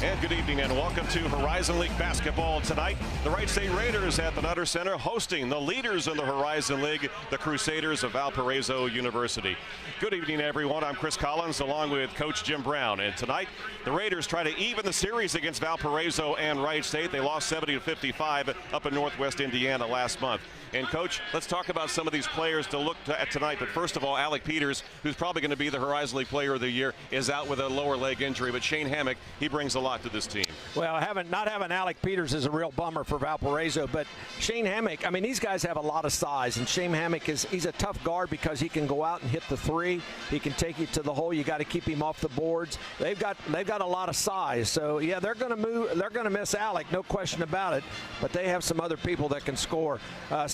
And good evening and welcome to Horizon League basketball tonight. The Wright State Raiders at the Nutter Center hosting the leaders in the Horizon League, the Crusaders of Valparaiso University. Good evening, everyone. I'm Chris Collins along with Coach Jim Brown. And tonight, the Raiders try to even the series against Valparaiso and Wright State. They lost 70-55 up in Northwest Indiana last month. And, Coach, let's talk about some of these players to look at tonight. But first of all, Alec Peters, who's probably going to be the Horizon League Player of the Year, is out with a lower leg injury. But Shane Hammock, he brings a lot to this team. Well, not having Alec Peters is a real bummer for Valparaiso. But Shane Hammock, I mean, these guys have a lot of size. And Shane Hammock, he's a tough guard because he can go out and hit the three. He can take you to the hole. You got to keep him off the boards. They've got a lot of size. So, yeah, they're going to move. They're going to miss Alec, no question about it. But they have some other people that can score.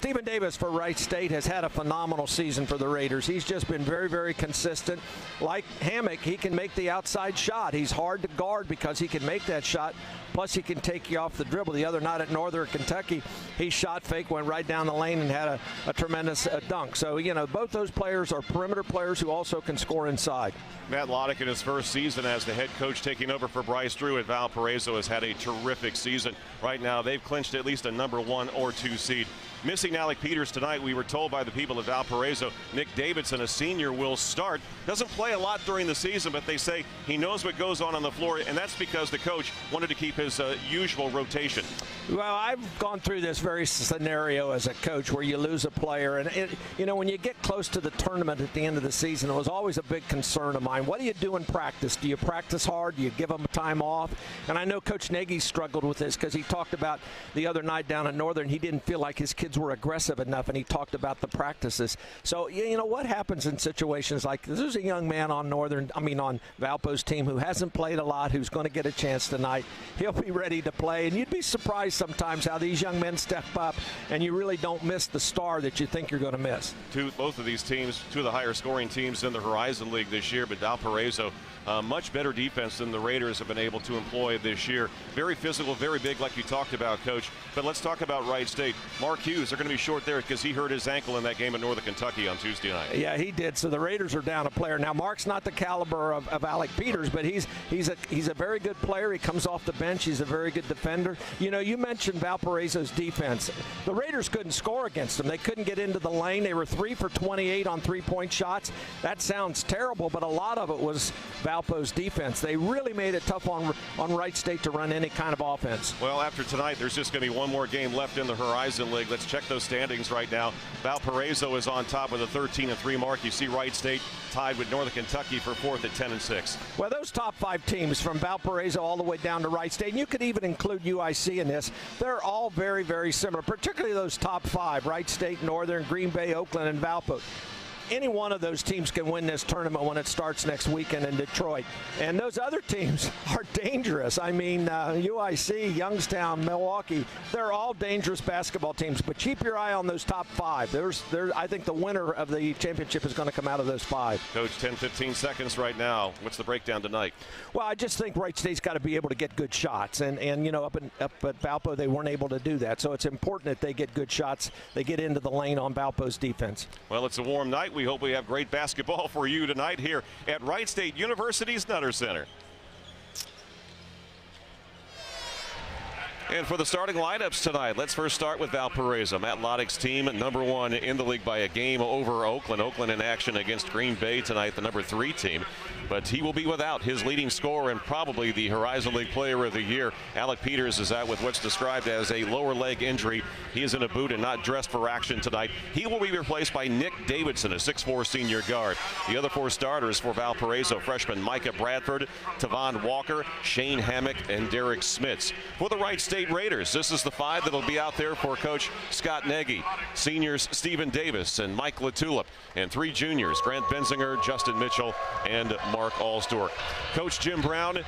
Stephen Davis for Wright State has had a phenomenal season for the Raiders. He's just been very, very consistent. Like Hammock, he can make the outside shot. He's hard to guard because he can make that shot. Plus, he can take you off the dribble. The other night at Northern Kentucky, he shot fake, went right down the lane, and had a tremendous dunk. So, you know, both those players are perimeter players who also can score inside. Matt Loddick in his first season as the head coach taking over for Bryce Drew at Valparaiso has had a terrific season. Right now, they've clinched at least a number 1 or 2 seed. Missing Alec Peters tonight, we were told by the people at Valparaiso, Nick Davidson, a senior, will start. Doesn't play a lot during the season, but they say he knows what goes on the floor, and that's because the coach wanted to keep his usual rotation. Well, I've gone through this very scenario as a coach where you lose a player, and you know, when you get close to the tournament at the end of the season, it was always a big concern of mine. What do you do in practice? Do you practice hard? Do you give them time off? And I know Coach Nagy struggled with this because he talked about the other night down in Northern, he didn't feel like his kids were aggressive enough, and he talked about the practices. So, you know, what happens in situations like this? There's a young man on on Valpo's team who hasn't played a lot, who's going to get a chance tonight. He'll be ready to play, and you'd be surprised sometimes how these young men step up, and you really don't miss the star that you think you're going to miss. Both of these teams, two of the higher scoring teams in the Horizon League this year, but Valparaiso, much better defense than the Raiders have been able to employ this year. Very physical, very big, like you talked about, Coach. But let's talk about Wright State. Mark Hughes, they're going to be short there because he hurt his ankle in that game at Northern Kentucky on Tuesday night. Yeah, he did. So the Raiders are down a player. Now, Mark's not the caliber of Alec Peters, but he's a very good player. He comes off the bench. He's a very good defender. You know, you mentioned Valparaiso's defense. The Raiders couldn't score against them. They couldn't get into the lane. They were 3 for 28 on three-point shots. That sounds terrible, but a lot of it was Valpo's defense. They really made it tough on Wright State to run any kind of offense. Well, after tonight, there's just going to be one more game left in the Horizon League. Let's check those standings right now. Valparaiso is on top with a 13-3 mark. You see Wright State tied with Northern Kentucky for 4th at 10-6. Well, those top 5 teams from Valparaiso all the way down to Wright State, and you could even include UIC in this, they're all very, very similar, particularly those top 5, Wright State, Northern, Green Bay, Oakland, and Valpo. Any one of those teams can win this tournament when it starts next weekend in Detroit. And those other teams are dangerous. I mean, UIC, Youngstown, Milwaukee, they're all dangerous basketball teams. But keep your eye on those top 5. I think the winner of the championship is going to come out of those 5. Coach, 10-15 seconds right now. What's the breakdown tonight? Well, I just think Wright State's got to be able to get good shots. And you know, up at Valpo, they weren't able to do that. So it's important that they get good shots. They get into the lane on Valpo's defense. Well, it's a warm night. We hope we have great basketball for you tonight here at Wright State University's Nutter Center. And for the starting lineups tonight, let's first start with Valparaiso. Matt Loddick's team, number 1 in the league by a game over Oakland. Oakland in action against Green Bay tonight, the number 3 team. But he will be without his leading scorer and probably the Horizon League Player of the Year. Alec Peters is out with what's described as a lower leg injury. He is in a boot and not dressed for action tonight. He will be replaced by Nick Davidson, a 6'4 senior guard. The other 4 starters for Valparaiso, freshman Micah Bradford, Tavon Walker, Shane Hammock, and Derek Smits. For the Wright State Raiders, this is the 5 that will be out there for Coach Scott Nagy. Seniors Stephen Davis and Mike Latulip, and 3 juniors, Grant Benzinger, Justin Mitchell, and Mark Allstork. Coach Jim Brown,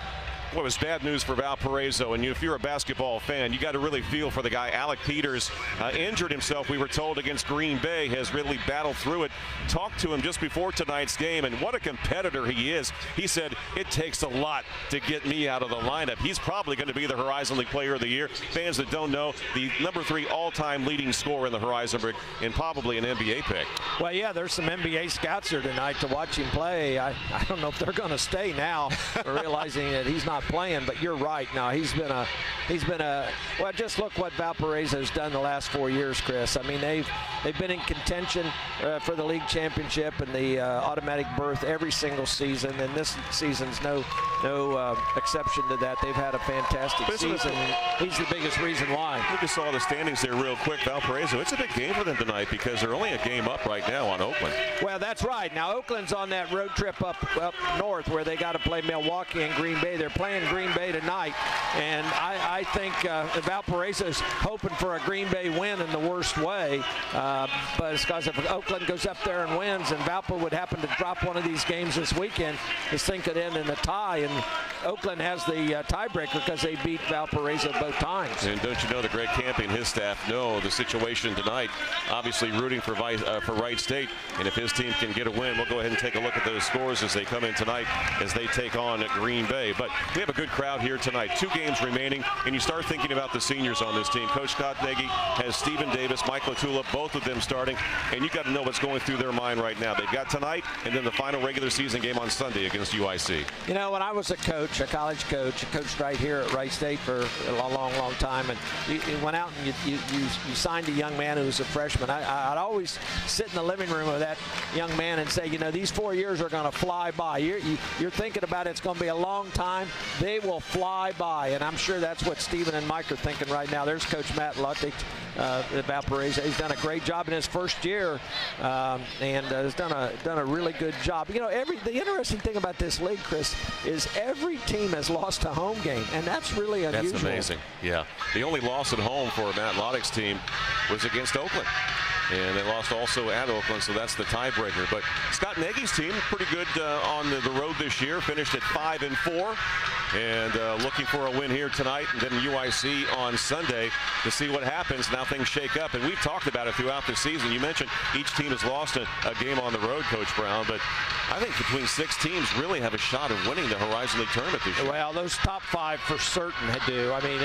Well, it was bad news for Valparaiso, and if you're a basketball fan, you got to really feel for the guy. Alec Peters injured himself, we were told, against Green Bay, has really battled through it. Talked to him just before tonight's game, and what a competitor he is. He said, it takes a lot to get me out of the lineup. He's probably going to be the Horizon League Player of the Year. Fans that don't know, the #3 all-time leading scorer in the Horizon League, and probably an NBA pick. Well, yeah, there's some NBA scouts here tonight to watch him play. I don't know if they're going to stay now, realizing that he's not playing. But you're right. Now he's been a well. Just look what Valparaiso's done the last 4 years, Chris. I mean, they've been in contention for the league championship and the automatic berth every single season, and this season's no exception to that. They've had a fantastic season. He's the biggest reason why. We just saw the standings there real quick. Valparaiso, it's a big game for them tonight because they're only a game up right now on Oakland. Well, that's right. Now Oakland's on that road trip up north where they got to play Milwaukee and Green Bay. They're playing Green Bay tonight, and I think Valparaiso's hoping for a Green Bay win in the worst way. But it's because if Oakland goes up there and wins, and Valpo would happen to drop one of these games this weekend, this thing could end in a tie, and Oakland has the tiebreaker because they beat Valparaiso both times. And don't you know that Greg Campy and his staff know the situation tonight, obviously rooting for Wright State, and if his team can get a win, we'll go ahead and take a look at those scores as they come in tonight as they take on Green Bay. But we have a good crowd here tonight. 2 games remaining, and you start thinking about the seniors on this team. Coach Scott Nagy has Stephen Davis, Mike Latula, both of them starting, and you got to know what's going through their mind right now. They've got tonight and then the final regular season game on Sunday against UIC. You know, when I was a coach, a college coach, I coached right here at Wright State for a long time, and you went out and you signed a young man who was a freshman. I'd always sit in the living room of that young man and say, you know, these 4 years are going to fly by. You're thinking about it's going to be a long time. They will fly by, and I'm sure that's what Stephen and Mike are thinking right now. There's Coach Matt Luttig at Valparaiso. He's done a great job in his first year, and has done a really good job. You know, the interesting thing about this league, Chris, is every team has lost a home game, and that's really unusual. That's amazing. Yeah, the only loss at home for Matt Luttig's team was against Oakland. And they lost also at Oakland, so that's the tiebreaker. But Scott Nagy's team, pretty good on the road this year, finished at 5-4. And looking for a win here tonight, and then UIC on Sunday to see what happens. Now things shake up, and we've talked about it throughout the season. You mentioned each team has lost a game on the road, Coach Brown, but I think between 6 teams really have a shot of winning the Horizon League tournament this year. Well, those top 5 for certain do. I mean,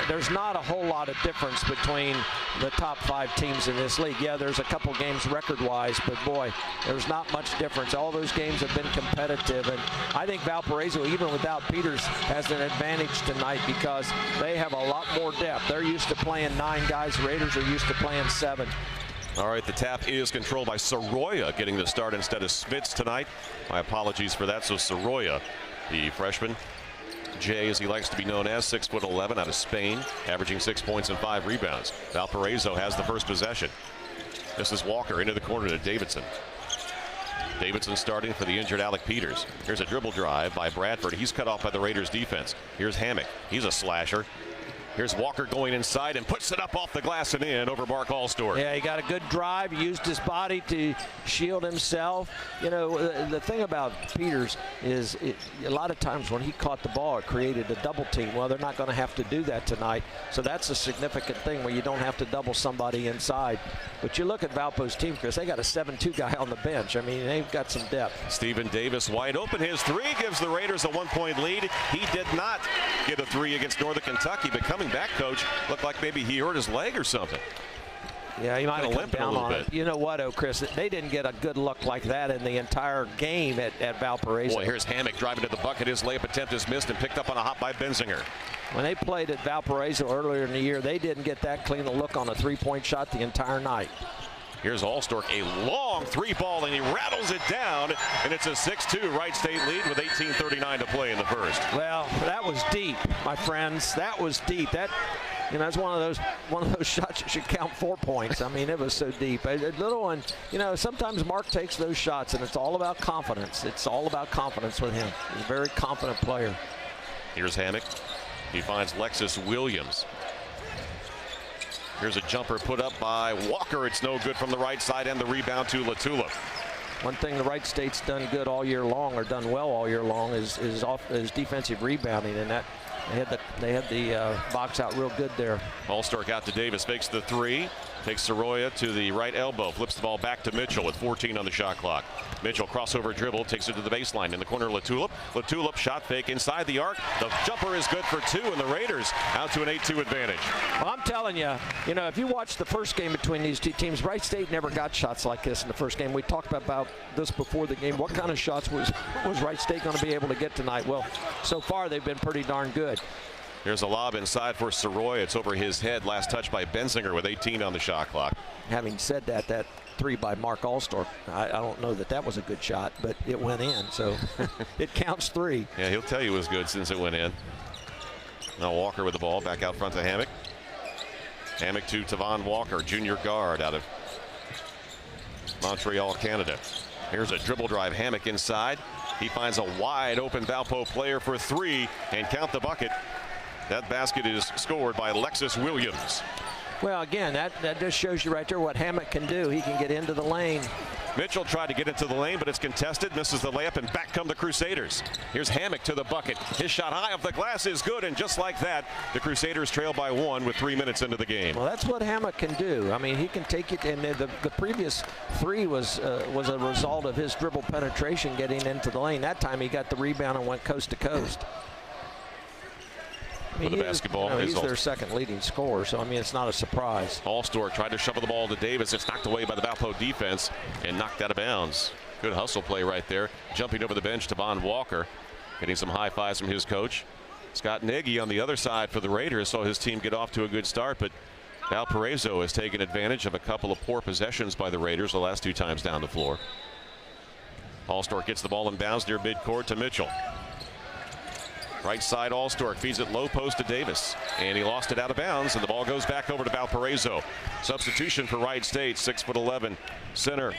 there's not a whole lot of difference between the top 5 teams in this league. Yeah, there's a couple games record-wise, but boy, there's not much difference. All those games have been competitive, and I think Valparaiso, even without Peters, has an advantage tonight because they have a lot more depth. They're used to playing 9 guys. Raiders are used to playing 7. All right, the tap is controlled by Soroya getting the start instead of Spitz tonight. My apologies for that. So Soroya, the freshman, Jay, as he likes to be known as, 6'11", out of Spain, averaging 6 points and 5 rebounds. Valparaiso has the first possession. This is Walker into the corner to Davidson. Davidson starting for the injured Alec Peters. Here's a dribble drive by Bradford. He's cut off by the Raiders defense. Here's Hammock. He's a slasher. Here's Walker going inside and puts it up off the glass and in over Mark Allstor. Yeah, he got a good drive. He used his body to shield himself. You know, the thing about Peters is a lot of times when he caught the ball, it created a double team. Well, they're not going to have to do that tonight. So that's a significant thing where you don't have to double somebody inside. But you look at Valpo's team, Chris, they got a 7-2 guy on the bench. I mean, they've got some depth. Stephen Davis wide open. His 3 gives the Raiders a 1-point lead. He did not get a 3 against Northern Kentucky, but coming back, Coach, looked like maybe he hurt his leg or something. Yeah, he might have come down on it. You know what, Chris, they didn't get a good look like that in the entire game at Valparaiso. Boy, here's Hammock driving to the bucket. His layup attempt is missed and picked up on a hop by Benzinger. When they played at Valparaiso earlier in the year, they didn't get that clean a look on a 3-point shot the entire night. Here's Allstork, a long 3-ball, and he rattles it down, and it's a 6-2 Wright State lead with 18:39 to play in the first. Well, that was deep, my friends. That was deep. That, you know, it's one of those shots that should count 4 points. I mean, it was so deep. A little one, you know, sometimes Mark takes those shots, and it's all about confidence. It's all about confidence with him. He's a very confident player. Here's Hammock. He finds Lexus Williams. Here's a jumper put up by Walker. It's no good from the right side, and the rebound to Latula. One thing the Wright State's done good all year long, or done well all year long, is defensive rebounding, and that They had the box out real good there. Allstork out to Davis, fakes the three, takes Soroya to the right elbow, flips the ball back to Mitchell with 14 on the shot clock. Mitchell crossover dribble, takes it to the baseline in the corner. Latulip shot fake inside the arc. The jumper is good for two, and the Raiders out to an 8-2 advantage. Well, I'm telling you, if you watch the first game between these two teams, Wright State never got shots like this in the first game. We talked about this before the game. What kind of shots was Wright State going to be able to get tonight? Well, so far they've been pretty darn good. Here's a lob inside for Soroya. It's over his head. Last touch by Benzinger with 18 on the shot clock. Having said that, that three by Mark Allstork, I don't know that was a good shot, but it went in, so it counts three. Yeah, he'll tell you it was good since it went in. Now Walker with the ball back out front to Hammock. Hammock to Tavon Walker, junior guard out of Montreal, Canada. Here's a dribble drive. Hammock inside. He finds a wide open Valpo player for three and count the bucket. That basket is scored by Alexis Williams. Well, again, that just shows you right there what Hammock can do. He can get into the lane. Mitchell tried to get into the lane, but it's contested, misses the layup, and back come the Crusaders. Here's Hammock to the bucket. His shot high off the glass is good, and just like that, the Crusaders trail by one with 3 minutes into the game. Well, that's what Hammock can do. I mean, he can take it, and the previous three was a result of his dribble penetration getting into the lane. That time he got the rebound and went coast to coast. For the basketball. He's their second leading scorer, so I mean it's not a surprise. Allstork tried to shovel the ball to Davis. It's knocked away by the Valpo defense and knocked out of bounds. Good hustle play right there. Jumping over the bench, Tavon Walker, getting some high fives from his coach. Scott Nagy on the other side for the Raiders saw his team get off to a good start, but Valparaiso has taken advantage of a couple of poor possessions by the Raiders the last two times down the floor. Allstork gets the ball in bounds near midcourt to Mitchell. Right side, Allstork feeds it low post to Davis, and he lost it out of bounds, and the ball goes back over to Valparaiso. Substitution for Wright State, 6'11" center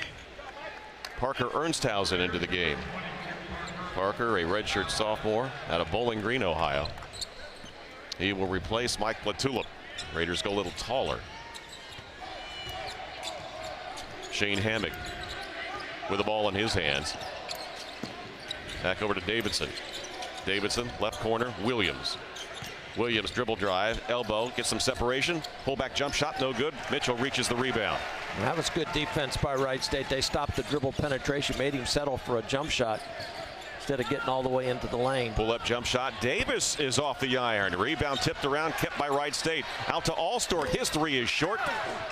Parker Ernsthausen into the game. Parker, a redshirt sophomore out of Bowling Green, Ohio. He will replace Mike Latulip. Raiders go a little taller. Shane Hammock with the ball in his hands. Back over to Davidson. Davidson, left corner, Williams. Williams dribble drive, elbow, gets some separation, pull back jump shot, no good. Mitchell reaches the rebound. That was good defense by Wright State. They stopped the dribble penetration, made him settle for a jump shot instead of getting all the way into the lane. Pull up jump shot. Davis is off the iron. Rebound tipped around, kept by Wright State. Out to Allstork. His three is short,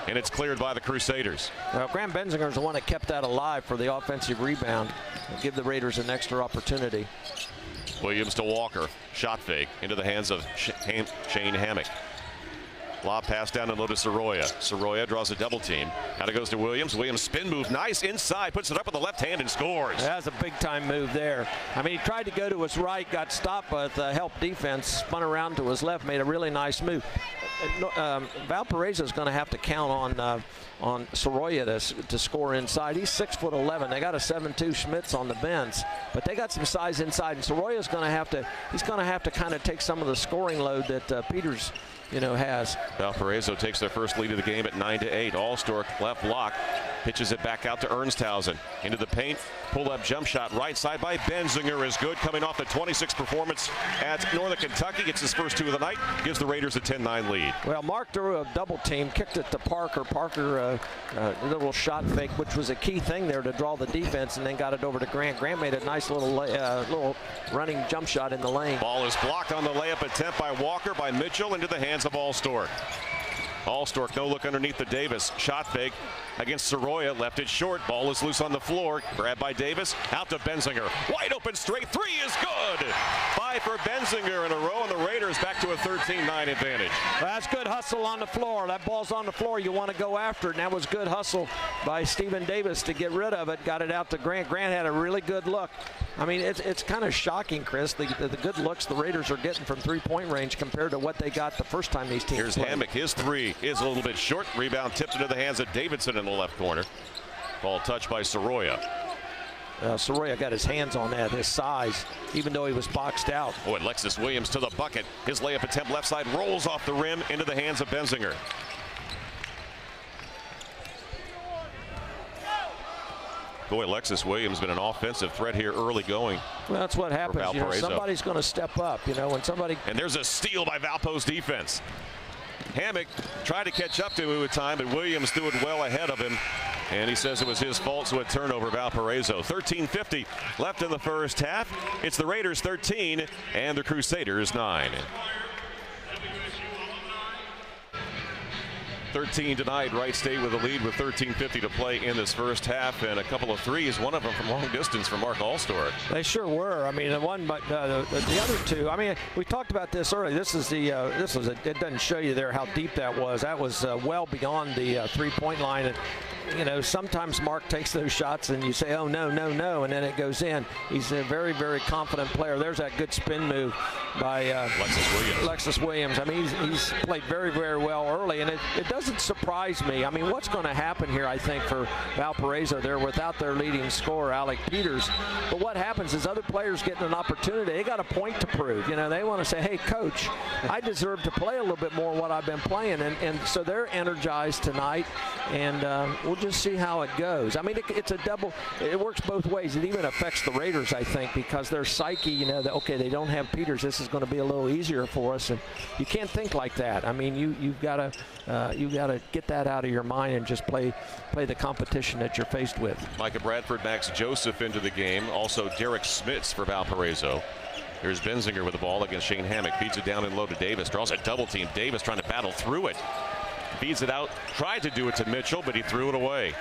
and it's cleared by the Crusaders. Well, Graham Benzinger is the one that kept that alive for the offensive rebound. Give the Raiders an extra opportunity. Williams to Walker. Shot fake into the hands of Shane Hammock. Lob pass down and low to Soroya. Soroya draws a double team. Now it goes to Williams. Williams spin move. Nice inside. Puts it up with the left hand and scores. That's a big time move there. I mean, he tried to go to his right, got stopped with help defense, spun around to his left, made a really nice move. Valparaiso is going to have to count on Soroya to score inside. He's 6'11". They got a 7'2" Schmitz on the bench, but they got some size inside. And Soroya's going to have to kind of take some of the scoring load that Peters has. Valparaiso takes their first lead of the game at 9-8. Allstork left block, pitches it back out to Ernsthausen into the paint. Pull up jump shot right side by Benzinger is good, coming off the 26 performance at Northern Kentucky. Gets his first two of the night, gives the Raiders a 10-9 lead. Well, Mark threw a double team, kicked it to Parker. Parker a little shot fake, which was a key thing there to draw the defense, and then got it over to Grant. Grant made a nice little running jump shot in the lane. Ball is blocked on the layup attempt by Walker, by Mitchell, into the hands of Allstork. Allstork, no look underneath the Davis. Shot fake against Soroya, left it short. Ball is loose on the floor. Grabbed by Davis, out to Benzinger. Wide open straight three is good. 5 for Benzinger in a row, and the Raiders back to a 13-9 advantage. Well, that's good hustle on the floor. That ball's on the floor. You want to go after it, and that was good hustle by Stephen Davis to get rid of it. Got it out to Grant. Grant had a really good look. I mean, it's kind of shocking, Chris, the good looks the Raiders are getting from three-point range compared to what they got the first time these teams Here's played. Hammock. His three is a little bit short. Rebound tipped into the hands of Davidson in the left corner. Ball touched by Soroya. Soroya got his hands on that, his size, even though he was boxed out. Oh, and Alexis Williams to the bucket. His layup attempt left side rolls off the rim into the hands of Benzinger. Boy, Alexis Williams been an offensive threat here early going. Well, that's what happens. You know, somebody's going to step up. You know, when somebody. And there's a steal by Valpo's defense. Hammock tried to catch up to him at time, but Williams threw it well ahead of him. And he says it was his fault, so a turnover, Valparaiso. 13:50 left in the first half. It's the Raiders 13 and the Crusaders 9. 13 tonight. Wright State with a lead with 13:50 to play in this first half, and a couple of threes, one of them from long distance from Mark Allstor. They sure were. I mean, the one, but the other two. I mean, we talked about this earlier. This is the it doesn't show you there how deep that was. That was well beyond the three-point line. And, you know, sometimes Mark takes those shots and you say, oh, no, no, no, and then it goes in. He's a very, very confident player. There's that good spin move by Alexis Williams. I mean, he's played very, very well early, and it doesn't surprise me. I mean, what's going to happen here, I think, for Valparaiso, they're without their leading scorer, Alec Peters. But what happens is other players getting an opportunity. They got a point to prove. You know, they want to say, hey, coach, I deserve to play a little bit more than what I've been playing. And so they're energized tonight, and we'll just see how it goes. I mean, it's a double. It works both ways. It even affects the Raiders, I think, because their psyche, you know, that, okay, they don't have Peters. This is going to be a little easier for us. And you can't think like that. I mean, you've got to get that out of your mind and just play the competition that you're faced with. Micah Bradford, Max Joseph into the game. Also Derek Smits for Valparaiso. Here's Benzinger with the ball against Shane Hammock. Feeds it down and low to Davis. Draws a double team. Davis trying to battle through it. Feeds it out. Tried to do it to Mitchell, but he threw it away.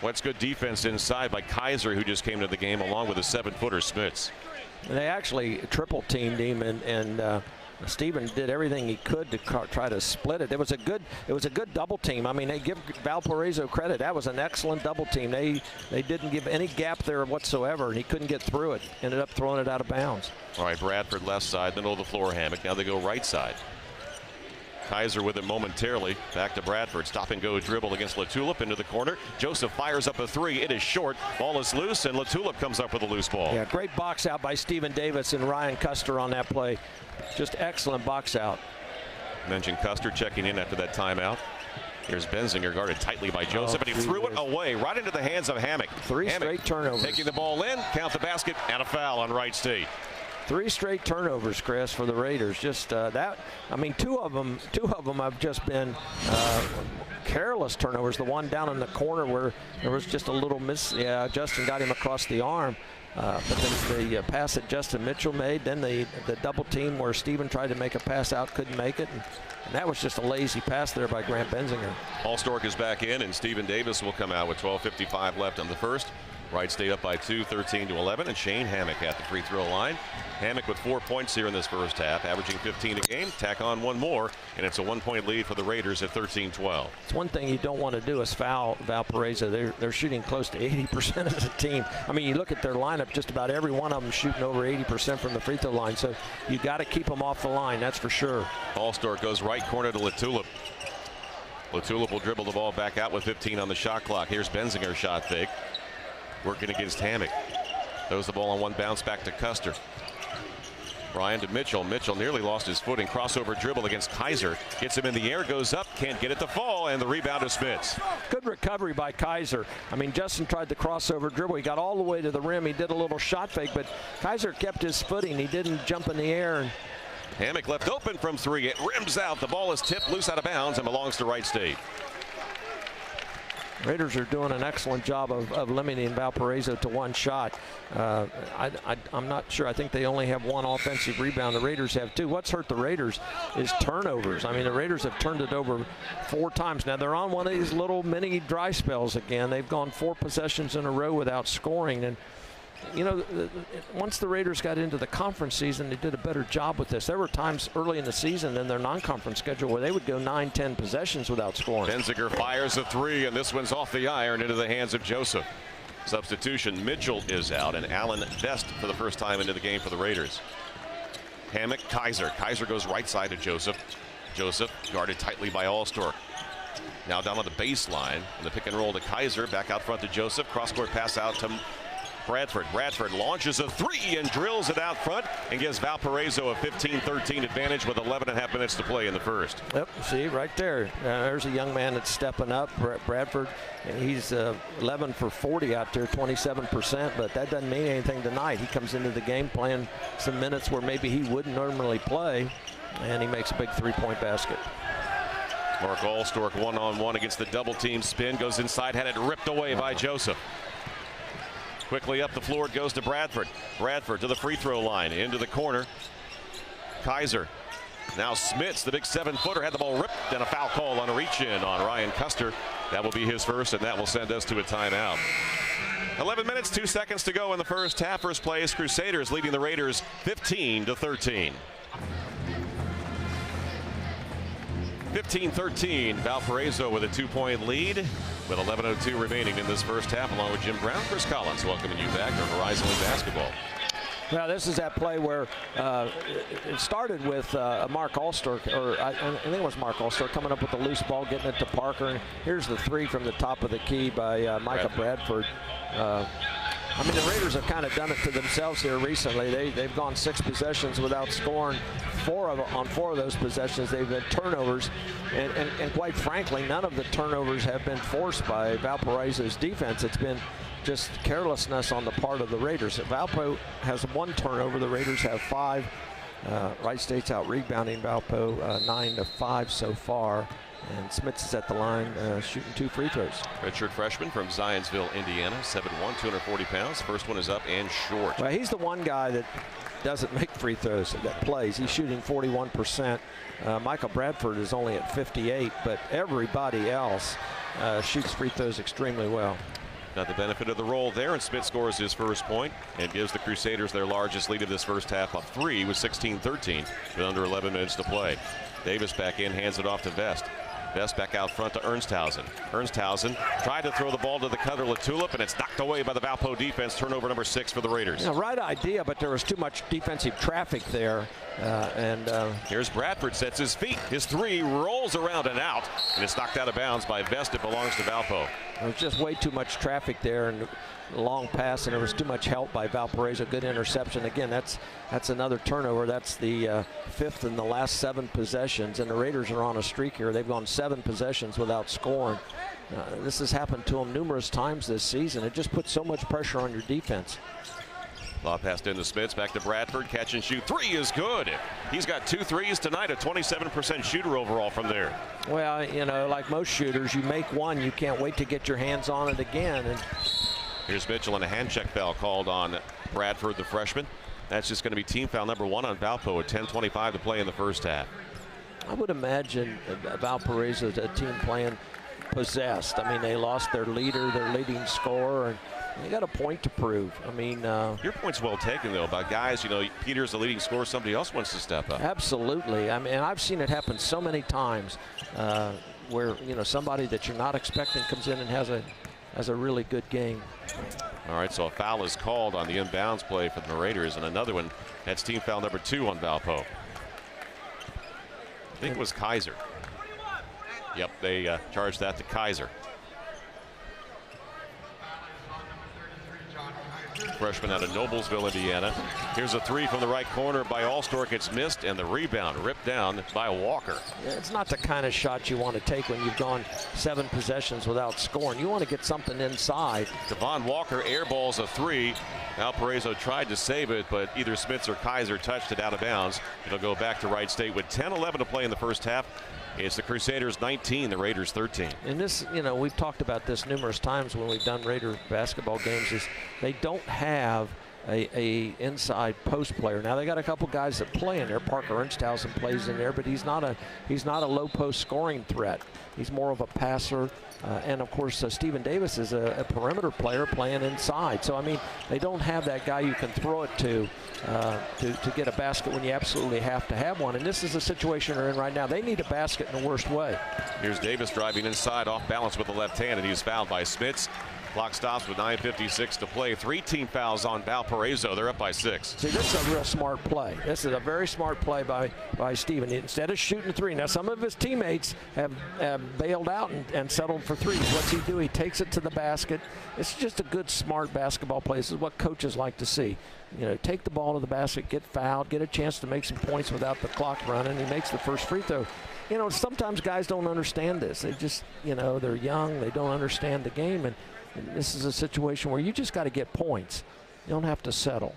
What's good defense inside by Kaiser, who just came to the game along with a 7-footer Smits. They actually triple teamed him, and Steven did everything he could to try to split it. It was a good double team. I mean, they give Valparaiso credit. That was an excellent double team. They didn't give any gap there whatsoever, and he couldn't get through it. Ended up throwing it out of bounds. All right, Bradford left side, middle of the floor, Hammock. Now they go right side. Kaiser with it momentarily. Back to Bradford. Stop and go dribble against Latulip into the corner. Joseph fires up a three. It is short. Ball is loose, and Latulip comes up with a loose ball. Yeah, great box out by Stephen Davis and Ryan Custer on that play. Just excellent box out. Mentioned Custer checking in after that timeout. Here's Benzinger guarded tightly by Joseph, and he threw it away right into the hands of Hammock. Three straight turnovers. Taking the ball in, count the basket, and a foul on Wright State. 3 straight turnovers, Chris, for the Raiders. Just that. I mean, two of them have just been careless turnovers. The one down in the corner where there was just a little miss. Yeah, Justin got him across the arm. But then the pass that Justin Mitchell made, then the double team where Steven tried to make a pass out, couldn't make it. And that was just a lazy pass there by Grant Benzinger. Allstork is back in, and Stephen Davis will come out with 12:55 left on the first. Wright State up by 2, 13-11, and Shane Hammock at the free throw line. Hammock with 4 points here in this first half, averaging 15 a game. Tack on one more, and it's a 1-point lead for the Raiders at 13-12. It's one thing you don't want to do is foul Valparaiso. They're shooting close to 80% as a team. I mean, you look at their lineup, just about every one of them shooting over 80% from the free throw line. So you got to keep them off the line, that's for sure. Allstork goes right corner to Latulip. Latulip will dribble the ball back out with 15 on the shot clock. Here's Benzinger shot fake. Working against Hammock. Throws the ball on one bounce back to Custer. Ryan to Mitchell. Mitchell nearly lost his footing. Crossover dribble against Kaiser. Gets him in the air, goes up, can't get it to fall, and the rebound is Smits. Good recovery by Kaiser. I mean, Justin tried the crossover dribble. He got all the way to the rim. He did a little shot fake, but Kaiser kept his footing. He didn't jump in the air. And Hammock left open from 3. It rims out. The ball is tipped loose out of bounds and belongs to Wright State. Raiders are doing an excellent job of limiting Valparaiso to one shot. I'm not sure. I think they only have 1 offensive rebound. The Raiders have 2. What's hurt the Raiders is turnovers. I mean, the Raiders have turned it over 4 times. Now, they're on one of these little mini dry spells again. They've gone 4 possessions in a row without scoring. And, you know, once the Raiders got into the conference season, they did a better job with this. There were times early in the season in their non-conference schedule where they would go 9-10 possessions without scoring. Benzinger fires a 3, and this one's off the iron into the hands of Joseph. Substitution, Mitchell is out, and Allen Best for the first time into the game for the Raiders. Hammock, Kaiser. Kaiser goes right side to Joseph. Joseph guarded tightly by Allstork. Now down on the baseline, and the pick and roll to Kaiser. Back out front to Joseph. Cross-court pass out to Bradford launches a three and drills it out front and gives Valparaiso a 15-13 advantage with 11.5 minutes to play in the first. Yep, see right there. There's a young man that's stepping up, Bradford. And he's 11 for 40 out there, 27%, but that doesn't mean anything tonight. He comes into the game playing some minutes where maybe he wouldn't normally play, and he makes a big three-point basket. Mark Allstork one-on-one against the double team spin, goes inside, had it ripped away by Joseph. Quickly up the floor it goes to Bradford. Bradford to the free throw line, into the corner. Kaiser. Now Smits, the big 7-footer, had the ball ripped, and a foul call on a reach-in on Ryan Custer. That will be his first, and that will send us to a timeout. 11 minutes, 2 seconds to go in the first half. First play is Crusaders leading the Raiders 15-13. 15-13, Valparaiso with a 2-point lead with 11:02 remaining in this first half. Along with Jim Brown, Chris Collins welcoming you back to Horizon League basketball. Well, this is that play where it started with Mark Allstork, or I think it was Mark Allstork, coming up with the loose ball, getting it to Parker. And here's the three from the top of the key by Micah Bradford. I mean, the Raiders have kind of done it to themselves here recently. They've gone 6 possessions without scoring. On four of those possessions, they've been turnovers. And quite frankly, none of the turnovers have been forced by Valparaiso's defense. It's been just carelessness on the part of the Raiders. Valpo has 1 turnover. The Raiders have 5. Wright State's out rebounding Valpo 9-5 so far. And Smits is at the line shooting 2 free throws. Redshirt freshman from Zionsville, Indiana, 7'1", 240 pounds. First one is up and short. Well, he's the one guy that doesn't make free throws, that plays. He's shooting 41%. Michael Bradford is only at 58, but everybody else shoots free throws extremely well. Got the benefit of the roll there, and Smith scores his first point and gives the Crusaders their largest lead of this first half of 3 with 16-13 with under 11 minutes to play. Davis back in, hands it off to Vest. Vest back out front to Ernsthausen. Ernsthausen tried to throw the ball to the cutter Latulip, and it's knocked away by the Valpo defense. Turnover number 6 for the Raiders. Yeah, right idea, but there was too much defensive traffic there. Here's Bradford, sets his feet. His 3 rolls around and out, and it's knocked out of bounds by Vest. It belongs to Valpo. There was just way too much traffic there, and a long pass, and there was too much help by Valparaiso. Good interception. Again, that's another turnover. That's the 5th in the last 7 possessions, and the Raiders are on a streak here. They've gone 7 possessions without scoring. This has happened to them numerous times this season. It just puts so much pressure on your defense. Lob passed into Smits, back to Bradford, catch and shoot. 3 is good. He's got 2 threes tonight, a 27% shooter overall from there. Well, you know, like most shooters, you make one, you can't wait to get your hands on it again. And here's Mitchell, and a hand check foul called on Bradford, the freshman. That's just going to be team foul number 1 on Valpo with 10:25 to play in the first half. I would imagine Valparaiso is a team playing possessed. I mean, they lost their leader, their leading scorer, and they got a point to prove. I mean, your point's well taken, though, about guys, you know, Peter's the leading scorer, somebody else wants to step up. Absolutely. I mean, I've seen it happen so many times where, you know, somebody that you're not expecting comes in and has a really good game. All right, so a foul is called on the inbounds play for the Raiders, and another one. That's team foul number 2 on Valpo. I think it was Kaiser. Yep, they charged that to Kaiser. Freshman out of Noblesville, Indiana. Here's a 3 from the right corner by Allstork. It's missed, and the rebound ripped down by Walker. Yeah, it's not the kind of shot you want to take when you've gone 7 possessions without scoring. You want to get something inside. Devon Walker airballs a 3. Valparaiso tried to save it, but either Smits or Kaiser touched it out of bounds. It'll go back to Wright State with 10:11 to play in the first half. It's the Crusaders 19, the Raiders 13. And this, you know, we've talked about this numerous times when we've done Raider basketball games, is they don't have a inside post player. Now they got a couple guys that play in there. Parker Ernsthausen plays in there, but he's not a low post scoring threat. He's more of a passer. And of course, Stephen Davis is a perimeter player playing inside. So I mean, they don't have that guy you can throw it to get a basket when you absolutely have to have one. And this is the situation they're in right now. They need a basket in the worst way. Here's Davis driving inside, off balance with the left hand, and he's fouled by Smits. Clock stops with 9:56 to play. 3 team fouls on Valparaiso. They're up by 6. See, this is a real smart play. This is a very smart play by Steven. Instead of shooting 3, now some of his teammates have bailed out and settled for 3s. What's he do? He takes it to the basket. It's just a good, smart basketball play. This is what coaches like to see. You know, take the ball to the basket, get fouled, get a chance to make some points without the clock running. He makes the first free throw. You know, sometimes guys don't understand this. They just, you know, they're young. They don't understand the game. And this is a situation where you just got to get points. You don't have to settle.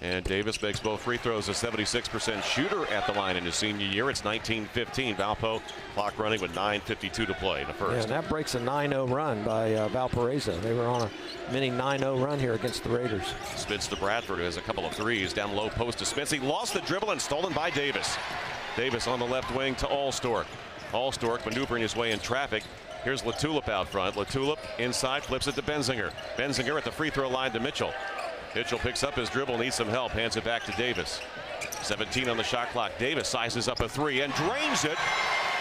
And Davis makes both free throws. A 76% shooter at the line in his senior year. It's 19-15. Valpo clock running with 9:52 to play in the first. Yeah, and that breaks a 9-0 run by Valparaiso. They were on a mini 9-0 run here against the Raiders. Spitz to Bradford, who has a couple of threes. Down low post to Spitz. He lost the dribble and stolen by Davis. Davis on the left wing to Allstork. Allstork maneuvering his way in traffic. Here's Latulip out front. Latulip inside, flips it to Benzinger. Benzinger at the free throw line to Mitchell. Mitchell picks up his dribble, needs some help, hands it back to Davis. 17 on the shot clock. Davis sizes up a 3 and drains it.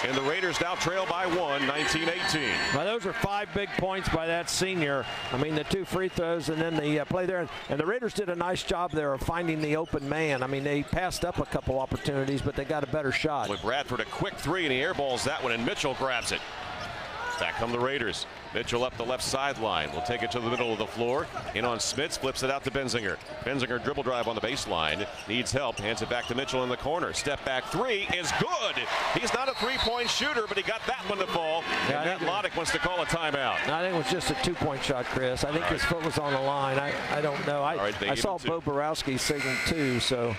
And the Raiders now trail by 1, 19-18. Well, those are 5 big points by that senior. I mean, the 2 free throws and then the play there. And the Raiders did a nice job there of finding the open man. I mean, they passed up a couple opportunities, but they got a better shot. With Bradford, a quick 3, and he airballs that one, and Mitchell grabs it. Back come the Raiders. Mitchell up the left sideline. Will take it to the middle of the floor. In on Smits, flips it out to Benzinger. Benzinger dribble drive on the baseline. Needs help. Hands it back to Mitchell in the corner. Step back 3 is good. He's not a 3-point shooter, but he got that one to fall. Yeah, and Matt Loddick wants to call a timeout. I think it was just a 2-point shot, Chris. I think his foot was on the line. I don't know. I saw Bo Borowski signal 2, so.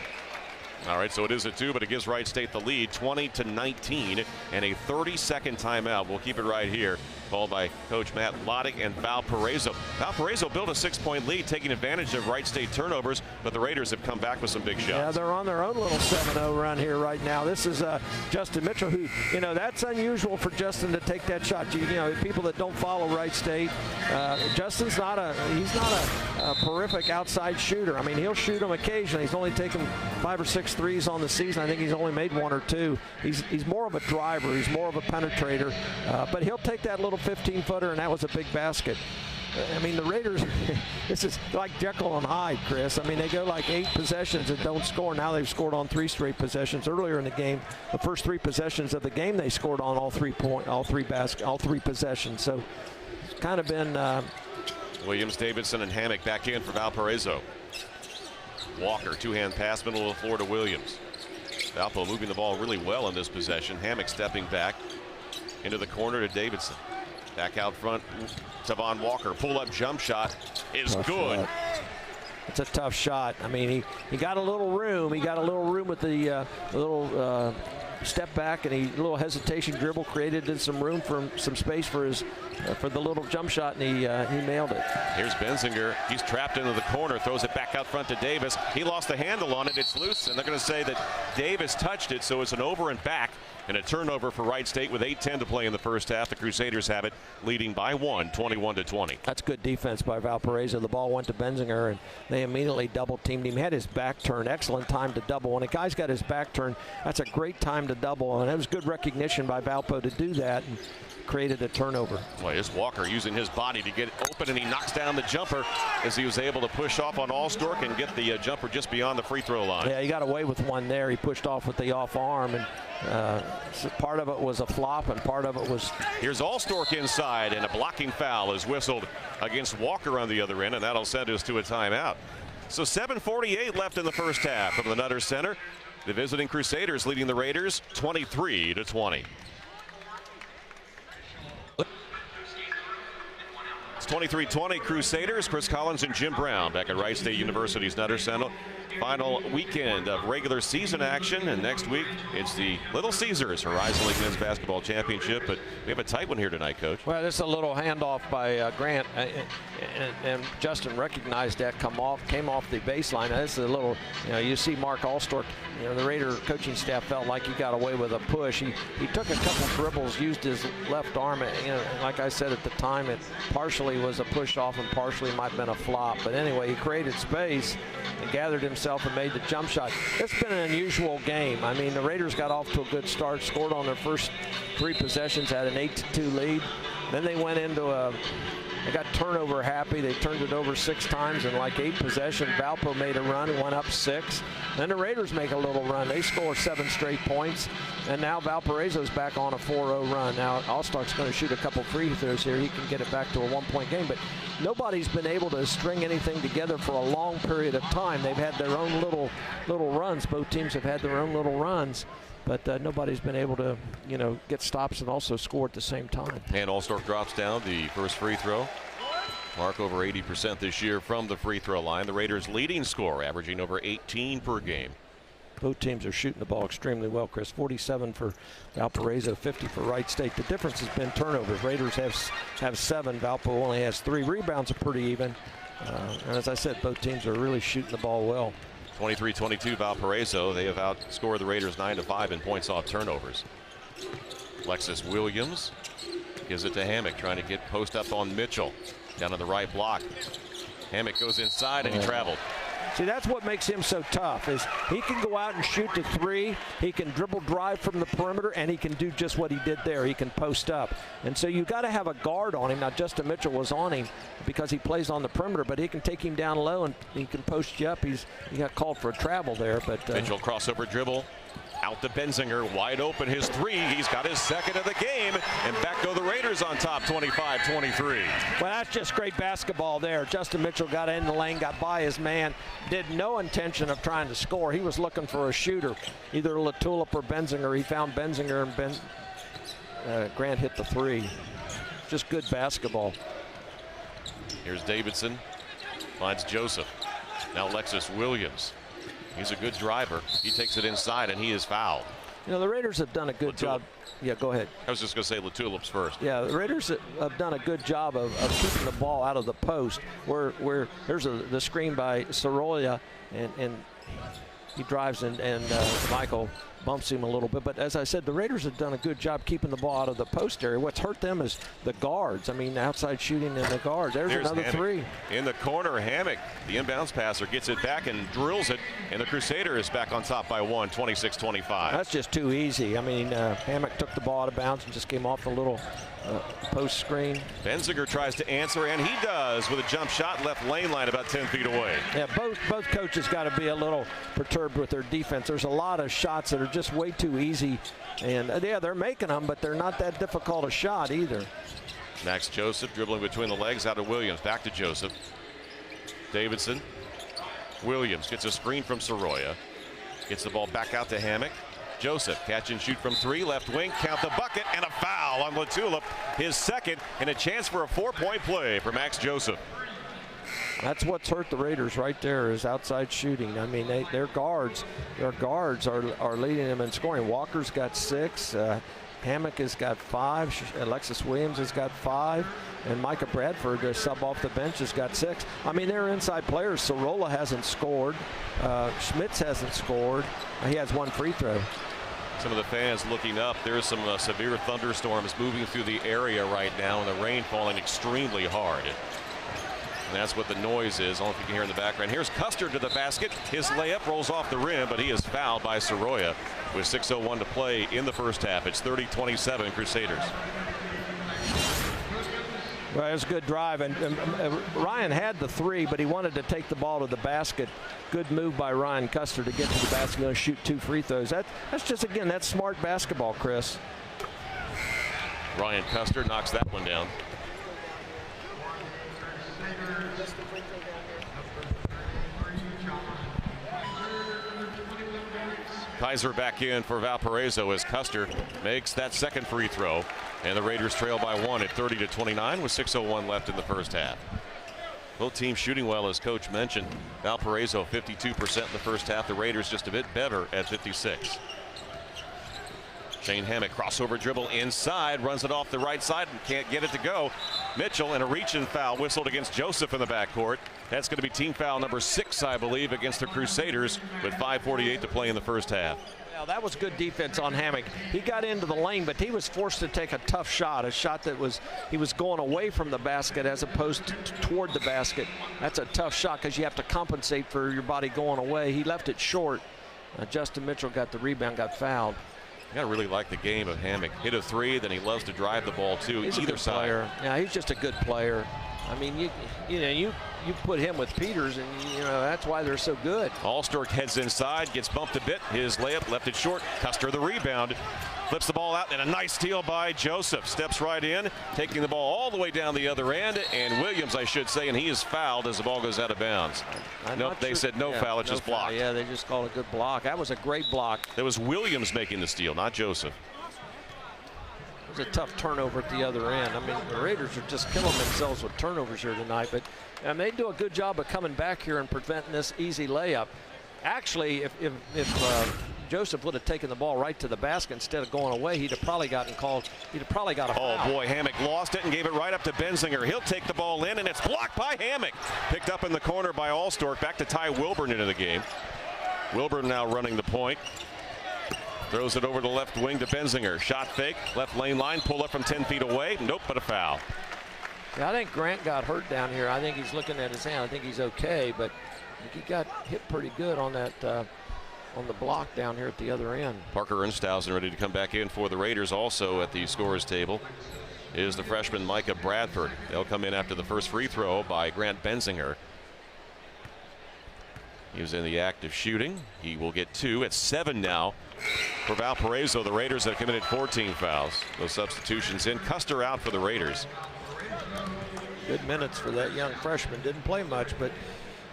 All right, so it is a 2, but it gives Wright State the lead, 20-19, and a 30-second timeout. We'll keep it right here, called by Coach Matt Loddick and Valparaiso. Valparaiso built a 6-point lead, taking advantage of Wright State turnovers, but the Raiders have come back with some big shots. Yeah, they're on their own little 7-0 run here right now. This is Justin Mitchell, who, you know, that's unusual for Justin to take that shot. You know, people that don't follow Wright State, Justin's not a terrific outside shooter. I mean, he'll shoot them occasionally. He's only taken 5 or 6 threes on the season. I think he's only made 1 or 2. He's more of a driver. He's more of a penetrator. But he'll take that little 15-footer, and that was a big basket. I mean, the Raiders, this is like Jekyll and Hyde, Chris. I mean, they go like 8 possessions and don't score. Now they've scored on 3 straight possessions. Earlier in the game, the first 3 possessions of the game, they scored on all 3 possessions. So it's kind of been. Williams, Davidson, and Hammock back in for Valparaiso. Walker, 2-hand pass, middle of the floor to Williams. Valpo moving the ball really well in this possession. Hammock stepping back into the corner to Davidson. Back out front, Tavon Walker. Pull-up jump shot is good. It's a tough shot. I mean, he got a little room. He got a little room with the little step back, and a little hesitation dribble created some room for some space for his for the little jump shot, and he nailed it. Here's Benzinger. He's trapped into the corner, throws it back out front to Davis. He lost the handle on it. It's loose, and they're going to say that Davis touched it, so it's an over and back. And a turnover for Wright State with 8:10 to play in the first half. The Crusaders have it, leading by 1, 21-20. That's good defense by Valparaiso. The ball went to Benzinger, and they immediately double-teamed him. He had his back turned. Excellent time to double. When a guy's got his back turned, that's a great time to double. And it was good recognition by Valpo to do that and created a turnover. Boy, this Walker using his body to get open, and he knocks down the jumper as he was able to push off on Allstork and get the jumper just beyond the free throw line. Yeah, he got away with one there. He pushed off with the off arm, and so part of it was a flop, and part of it was. Here's Allstork inside, and a blocking foul is whistled against Walker on the other end, and that'll send us to a timeout. So 7:48 left in the first half from the Nutter Center. The visiting Crusaders leading the Raiders 23-20. It's 23-20 Crusaders. Chris Collins and Jim Brown back at Wright State University's Nutter Center. Final weekend of regular season action, and next week it's the Little Caesars Horizon League Men's Basketball Championship. But we have a tight one here tonight, Coach. Well, this is a little handoff by Grant, and Justin recognized that, came off the baseline. Now, this is a little, you see Mark Allstork, the Raider coaching staff felt like he got away with a push. He took a couple dribbles, used his left arm, like I said at the time, it partially was a push off and partially might have been a flop. But anyway, he created space and gathered himself and made the jump shot. It's been an unusual game. I mean, the Raiders got off to a good start, scored on their first 3 possessions, had an 8-2 lead. Then they went into a They got turnover happy. They turned it over 6 times in like 8 possessions. Valpo made a run and went up 6. Then the Raiders make a little run. They score 7 straight points. And now Valparaiso's back on a 4-0 run. Now Allstark's going to shoot a couple free throws here. He can get it back to a 1-point game. But nobody's been able to string anything together for a long period of time. They've had their own little runs. Both teams have had their own little runs. But nobody's been able to, get stops and also score at the same time. And Allstark drops down the first free throw. Mark over 80% this year from the free throw line. The Raiders' leading scorer, averaging over 18 per game. Both teams are shooting the ball extremely well, Chris. 47 for Valparaiso, 50 for Wright State. The difference has been turnovers. Raiders have 7. Valpo only has 3. Rebounds are pretty even. And as I said, both teams are really shooting the ball well. 23-22 Valparaiso. They have outscored the Raiders 9-5 in points off turnovers. Alexis Williams gives it to Hammock, trying to get post up on Mitchell. Down on the right block. Hammock goes inside and he traveled. See, that's what makes him so tough, is he can go out and shoot the 3. He can dribble drive from the perimeter, and he can do just what he did there. He can post up. And so you got to have a guard on him. Now, Justin Mitchell was on him because he plays on the perimeter, but he can take him down low and he can post you up. He got called for a travel there. But Mitchell crossover dribble. Out to Benzinger, wide open, his 3. He's got his 2nd of the game, and back go the Raiders on top, 25-23. Well, that's just great basketball there. Justin Mitchell got in the lane, got by his man, did no intention of trying to score. He was looking for a shooter, either Latulip or Benzinger. He found Benzinger, and Grant hit the 3. Just good basketball. Here's Davidson, finds Joseph. Now Alexis Williams. He's a good driver. He takes it inside, and he is fouled. The Raiders have done a good job. Yeah, go ahead. I was just going to say Latulips first. Yeah, the Raiders have done a good job of keeping the ball out of the post. Where there's the screen by Sorolla, and he drives and Michael bumps him a little bit. But as I said, the Raiders have done a good job keeping the ball out of the post area. What's hurt them is the guards. I mean, outside shooting in the guards. There's another Hammock. 3. In the corner, Hammock, the inbounds passer, gets it back and drills it. And the Crusader is back on top by 1, 26-25. That's just too easy. I mean, Hammock took the ball out of bounds and just came off the little post screen. Benzinger tries to answer, and he does with a jump shot, left lane line about 10 feet away. Yeah, both coaches got to be a little perturbed with their defense. There's a lot of shots that are just way too easy, and yeah, they're making them, but they're not that difficult a shot either. Max Joseph dribbling between the legs out of Williams. Back to Joseph. Davidson. Williams gets a screen from Sorolla. Gets the ball back out to Hammock. Joseph, catch and shoot from 3, left wing, count the bucket, and a foul on Latulip, his 2nd, and a chance for a 4-point play for Max Joseph. That's what's hurt the Raiders right there, is outside shooting. I mean, their guards are leading them in scoring. Walker's got 6. Hammock has got 5. Alexis Williams has got 5. And Micah Bradford, their sub off the bench, has got 6. I mean, they're inside players. Sorolla hasn't scored. Schmitz hasn't scored. He has 1 free throw. Some of the fans looking up. There's some severe thunderstorms moving through the area right now, and the rain falling extremely hard. And that's what the noise is. I don't know if you can hear in the background. Here's Custer to the basket. His layup rolls off the rim, but he is fouled by Sorolla with 6:01 to play in the first half. It's 30-27 Crusaders. Well, it was a good drive, and Ryan had the 3, but he wanted to take the ball to the basket. Good move by Ryan Custer to get to the basket and shoot 2 free throws. That's just, again, that's smart basketball, Chris. Ryan Custer knocks that one down. Kaiser back in for Valparaiso as Custer makes that 2nd free throw. And the Raiders trail by 1 at 30-29 with 6:01 left in the first half. Both teams shooting well, as Coach mentioned. Valparaiso 52% in the first half. The Raiders just a bit better at 56. Shane Hammock, crossover dribble inside, runs it off the right side and can't get it to go. Mitchell, and a reach-in foul whistled against Joseph in the backcourt. That's going to be team foul number 6, I believe, against the Crusaders with 5:48 to play in the first half. Well, that was good defense on Hammock. He got into the lane, but he was forced to take a tough shot, a shot that he was going away from the basket as opposed to toward the basket. That's a tough shot because you have to compensate for your body going away. He left it short. Justin Mitchell got the rebound, got fouled. I really like the game of Hammock. Hit a 3, then he loves to drive the ball too. He's either a good side. Player. Yeah, he's just a good player. I mean, you put him with Peters, and that's why they're so good. Allstork heads inside, gets bumped a bit. His layup left it short. Custer the rebound. Flips the ball out, and a nice steal by Joseph. Steps right in, taking the ball all the way down the other end. And Williams, I should say, and he is fouled as the ball goes out of bounds. Nope, they said no foul. It's just blocked. Yeah, they just called a good block. That was a great block. That was Williams making the steal, not Joseph. It was a tough turnover at the other end. I mean, the Raiders are just killing themselves with turnovers here tonight. But they do a good job of coming back here and preventing this easy layup. Actually, if Joseph would have taken the ball right to the basket instead of going away, he'd have probably gotten called. He'd have probably got a foul. Oh boy, Hammock lost it and gave it right up to Benzinger. He'll take the ball in, and it's blocked by Hammock. Picked up in the corner by Allstork. Back to Ty Wilburn into the game. Wilburn now running the point. Throws it over the left wing to Benzinger. Shot fake, left lane line, pull up from 10 feet away. Nope, but a foul. Yeah, I think Grant got hurt down here. I think he's looking at his hand. I think he's okay, but he got hit pretty good on that on the block down here at the other end. Parker Ernstausen ready to come back in for the Raiders. Also at the scorer's table is the freshman Micah Bradford. They'll come in after the first free throw by Grant Benzinger. He was in the act of shooting. He will get 2 at 7 now for Valparaiso. The Raiders have committed 14 fouls. Those substitutions in. Custer out for the Raiders. Good minutes for that young freshman. Didn't play much, but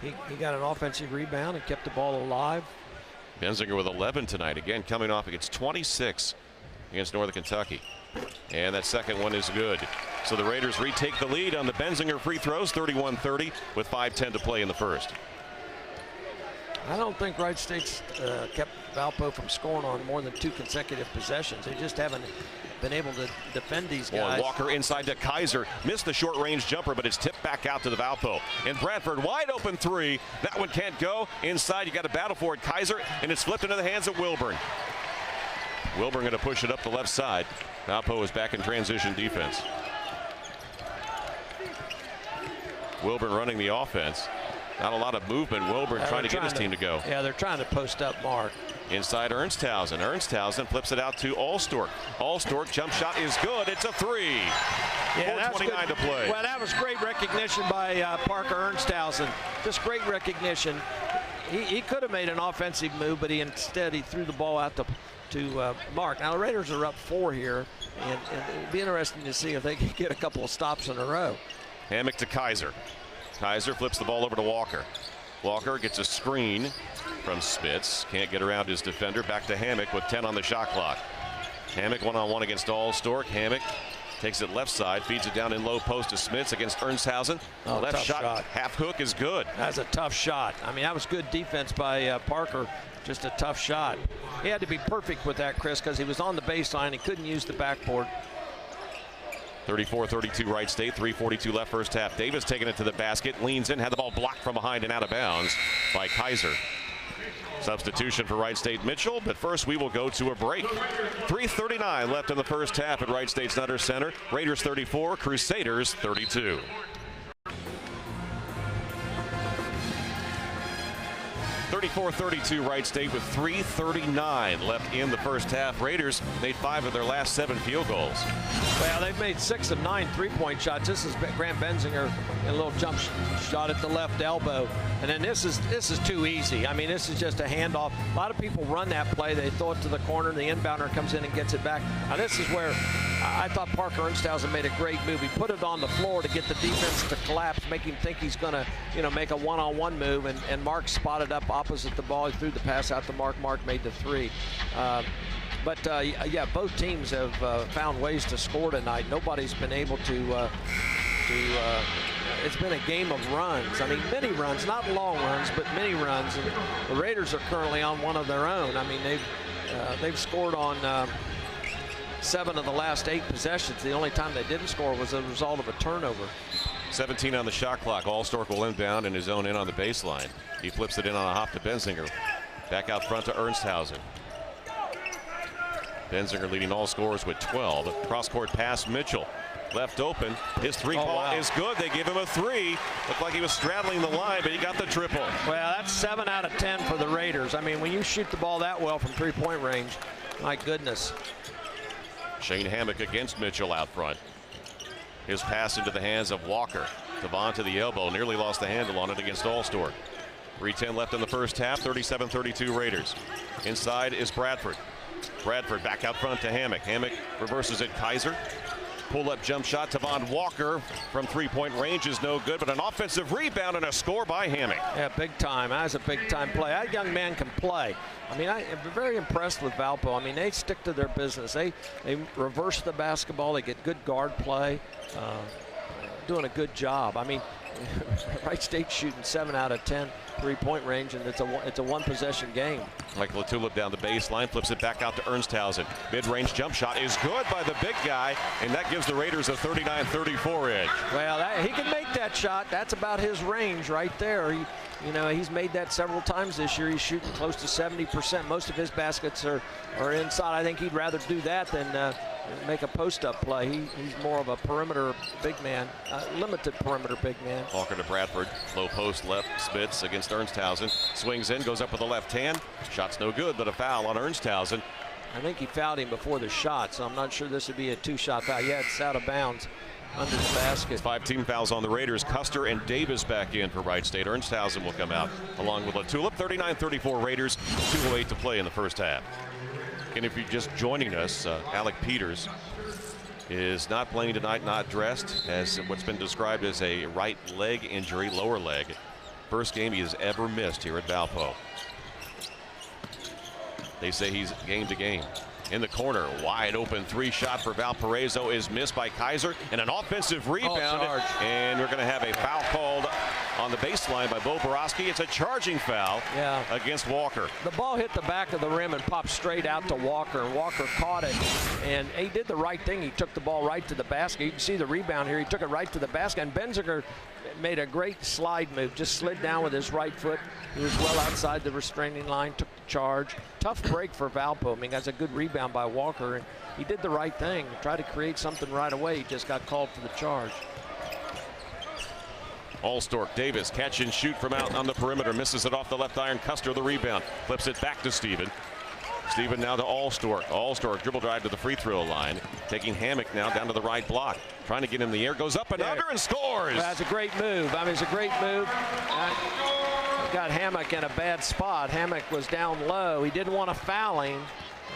he got an offensive rebound and kept the ball alive. Benzinger with 11 tonight. Again, coming off against 26 against Northern Kentucky. And that second one is good. So the Raiders retake the lead on the Benzinger free throws, 31-30, with 5:10 to play in the first. I don't think Wright State's kept Valpo from scoring on more than 2 consecutive possessions. They just haven't been able to defend these guys. Boy, Walker inside to Kaiser. Missed the short range jumper, but it's tipped back out to the Valpo. And Bradford wide open 3. That one can't go. Inside, you got to battle for it. Kaiser, and it's flipped into the hands of Wilburn. Wilburn going to push it up the left side. Valpo is back in transition defense. Wilburn running the offense. Not a lot of movement. Wilburn trying to get his team to go. Yeah, they're trying to post up Mark. Inside Ernstausen. Ernstausen flips it out to Allstork. Allstork jump shot is good. It's a 3. Yeah, 4:29 to play. Well, that was great recognition by Parker Ernstausen. Just great recognition. He could have made an offensive move, but instead he threw the ball out to Mark. Now the Raiders are up 4 here, and it'd be interesting to see if they can get a couple of stops in a row. Hammock to Kaiser. Kaiser flips the ball over to Walker. Walker gets a screen from Spitz. Can't get around his defender. Back to Hammock with 10 on the shot clock. Hammock one-on-one against Allstork. Hammock takes it left side, feeds it down in low post to Smits against Ernstausen. Left shot, half hook is good. That's a tough shot. I mean, that was good defense by Parker. Just a tough shot. He had to be perfect with that, Chris, because he was on the baseline. He couldn't use the backboard. 34-32 Wright State, 3:42 left first half. Davis taking it to the basket, leans in, had the ball blocked from behind and out of bounds by Kaiser. Substitution for Wright State Mitchell, but first we will go to a break. 3:39 left in the first half at Wright State's Nutter Center. Raiders 34, Crusaders 32. (34-32) Wright State with 3:39 left in the first half. Raiders made 5 of their last 7 field goals. Well, they've made 6 of 9 3-point shots. This is Grant Benzinger, a little jump shot at the left elbow, and then this is too easy. I mean, this is just a handoff. A lot of people run that play. They throw it to the corner. The inbounder comes in and gets it back. Now this is where I thought Parker Ernstausen made a great move. He put it on the floor to get the defense to collapse, make him think he's going to, make a one-on-one move, and Mark spotted up opposite the ball. He threw the pass out to Mark. Mark made the 3. Yeah, both teams have found ways to score tonight. Nobody's been able to it's been a game of runs. I mean, many runs, not long runs, but many runs. And the Raiders are currently on one of their own. I mean, they've scored on 7 of the last 8 possessions. The only time they didn't score was a result of a turnover. 17 on the shot clock. Allstork will inbound in his own end on the baseline. He flips it in on a hop to Benzinger. Back out front to Ernstausen. Benzinger leading all scorers with 12. Cross-court pass, Mitchell. Left open. His 3-ball is good. They give him a 3. Looked like he was straddling the line, but he got the triple. Well, that's 7 out of 10 for the Raiders. I mean, when you shoot the ball that well from 3-point range, my goodness. Shane Hammock against Mitchell out front. His pass into the hands of Walker. Devon to the elbow, nearly lost the handle on it against Allstork. 3:10 left in the first half, 37-32 Raiders. Inside is Bradford. Bradford back out front to Hammock. Hammock reverses it. Kaiser. Pull-up jump shot. Tavon Walker from three-point range is no good, but an offensive rebound and a score by Hammock. Yeah, big time. That's a big-time play. That young man can play. I mean, I'm very impressed with Valpo. I mean, they stick to their business. They reverse the basketball. They get good guard play. Doing a good job. I mean, Wright State shooting 7 out of 10 3-point range, and it's a one-possession game. Like Latulip down the baseline, flips it back out to Ernsthausen. Mid-range jump shot is good by the big guy, and that gives the Raiders a 39-34 edge. Well, he can make that shot. That's about his range right there. He's made that several times this year. He's shooting close to 70%. Most of his baskets are inside. I think he'd rather do that than make a post-up play. He's more of a perimeter big man, limited perimeter big man. Walker to Bradford, low post left, Spitz against Ernsthausen. Swings in, goes up with the left hand. Shot's no good, but a foul on Ernsthausen. I think he fouled him before the shot, so I'm not sure this would be a two-shot foul. Yeah, it's out of bounds under the basket. 5 team fouls on the Raiders. Custer and Davis back in for Wright State. Ernsthausen will come out along with Latulip. 39-34 Raiders, 2:08 to play in the first half. And if you're just joining us, Alec Peters is not playing tonight, not dressed, as what's been described as a right leg injury, lower leg. First game he has ever missed here at Valpo. They say he's game to game. In the corner, wide open three-shot for Valparaiso is missed by Kaiser, and an offensive rebound. And we're going to have a foul called on the baseline by Bo Borowski. It's a charging foul against Walker. The ball hit the back of the rim and popped straight out to Walker, and Walker caught it. And he did the right thing. He took the ball right to the basket. You can see the rebound here. He took it right to the basket, and Benziger made a great slide move, just slid down with his right foot. He was well outside the restraining line, took the charge. Tough break for Valpo. I mean, that's a good rebound by Walker, and he did the right thing. Tried to create something right away. He just got called for the charge. Allstork, Davis, catch and shoot from out on the perimeter. Misses it off the left iron. Custer the rebound. Flips it back to Steven. Steven now to Allstork. Allstork dribble drive to the free throw line. Taking Hammock now down to the right block. Trying to get in the air. Goes up and under and scores. That's a great move. I mean, it's a great move. Got Hammock in a bad spot. Hammock was down low. He didn't want to foul him.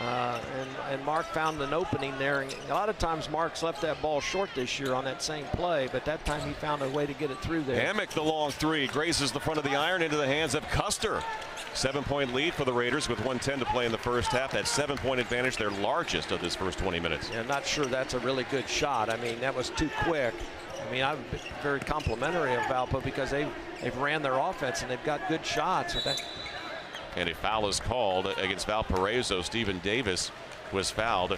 And Mark found an opening there. And a lot of times Mark's left that ball short this year on that same play, but that time he found a way to get it through there. Hammock, the long three, grazes the front of the iron into the hands of Custer. 7-point lead for the Raiders with 1:10 to play in the first half. That 7-point advantage, their largest of this first 20 minutes. Yeah, I'm not sure that's a really good shot. I mean, that was too quick. I mean, I'm very complimentary of Valpo because they've ran their offense and they've got good shots. And a foul is called against Valparaiso. Stephen Davis was fouled,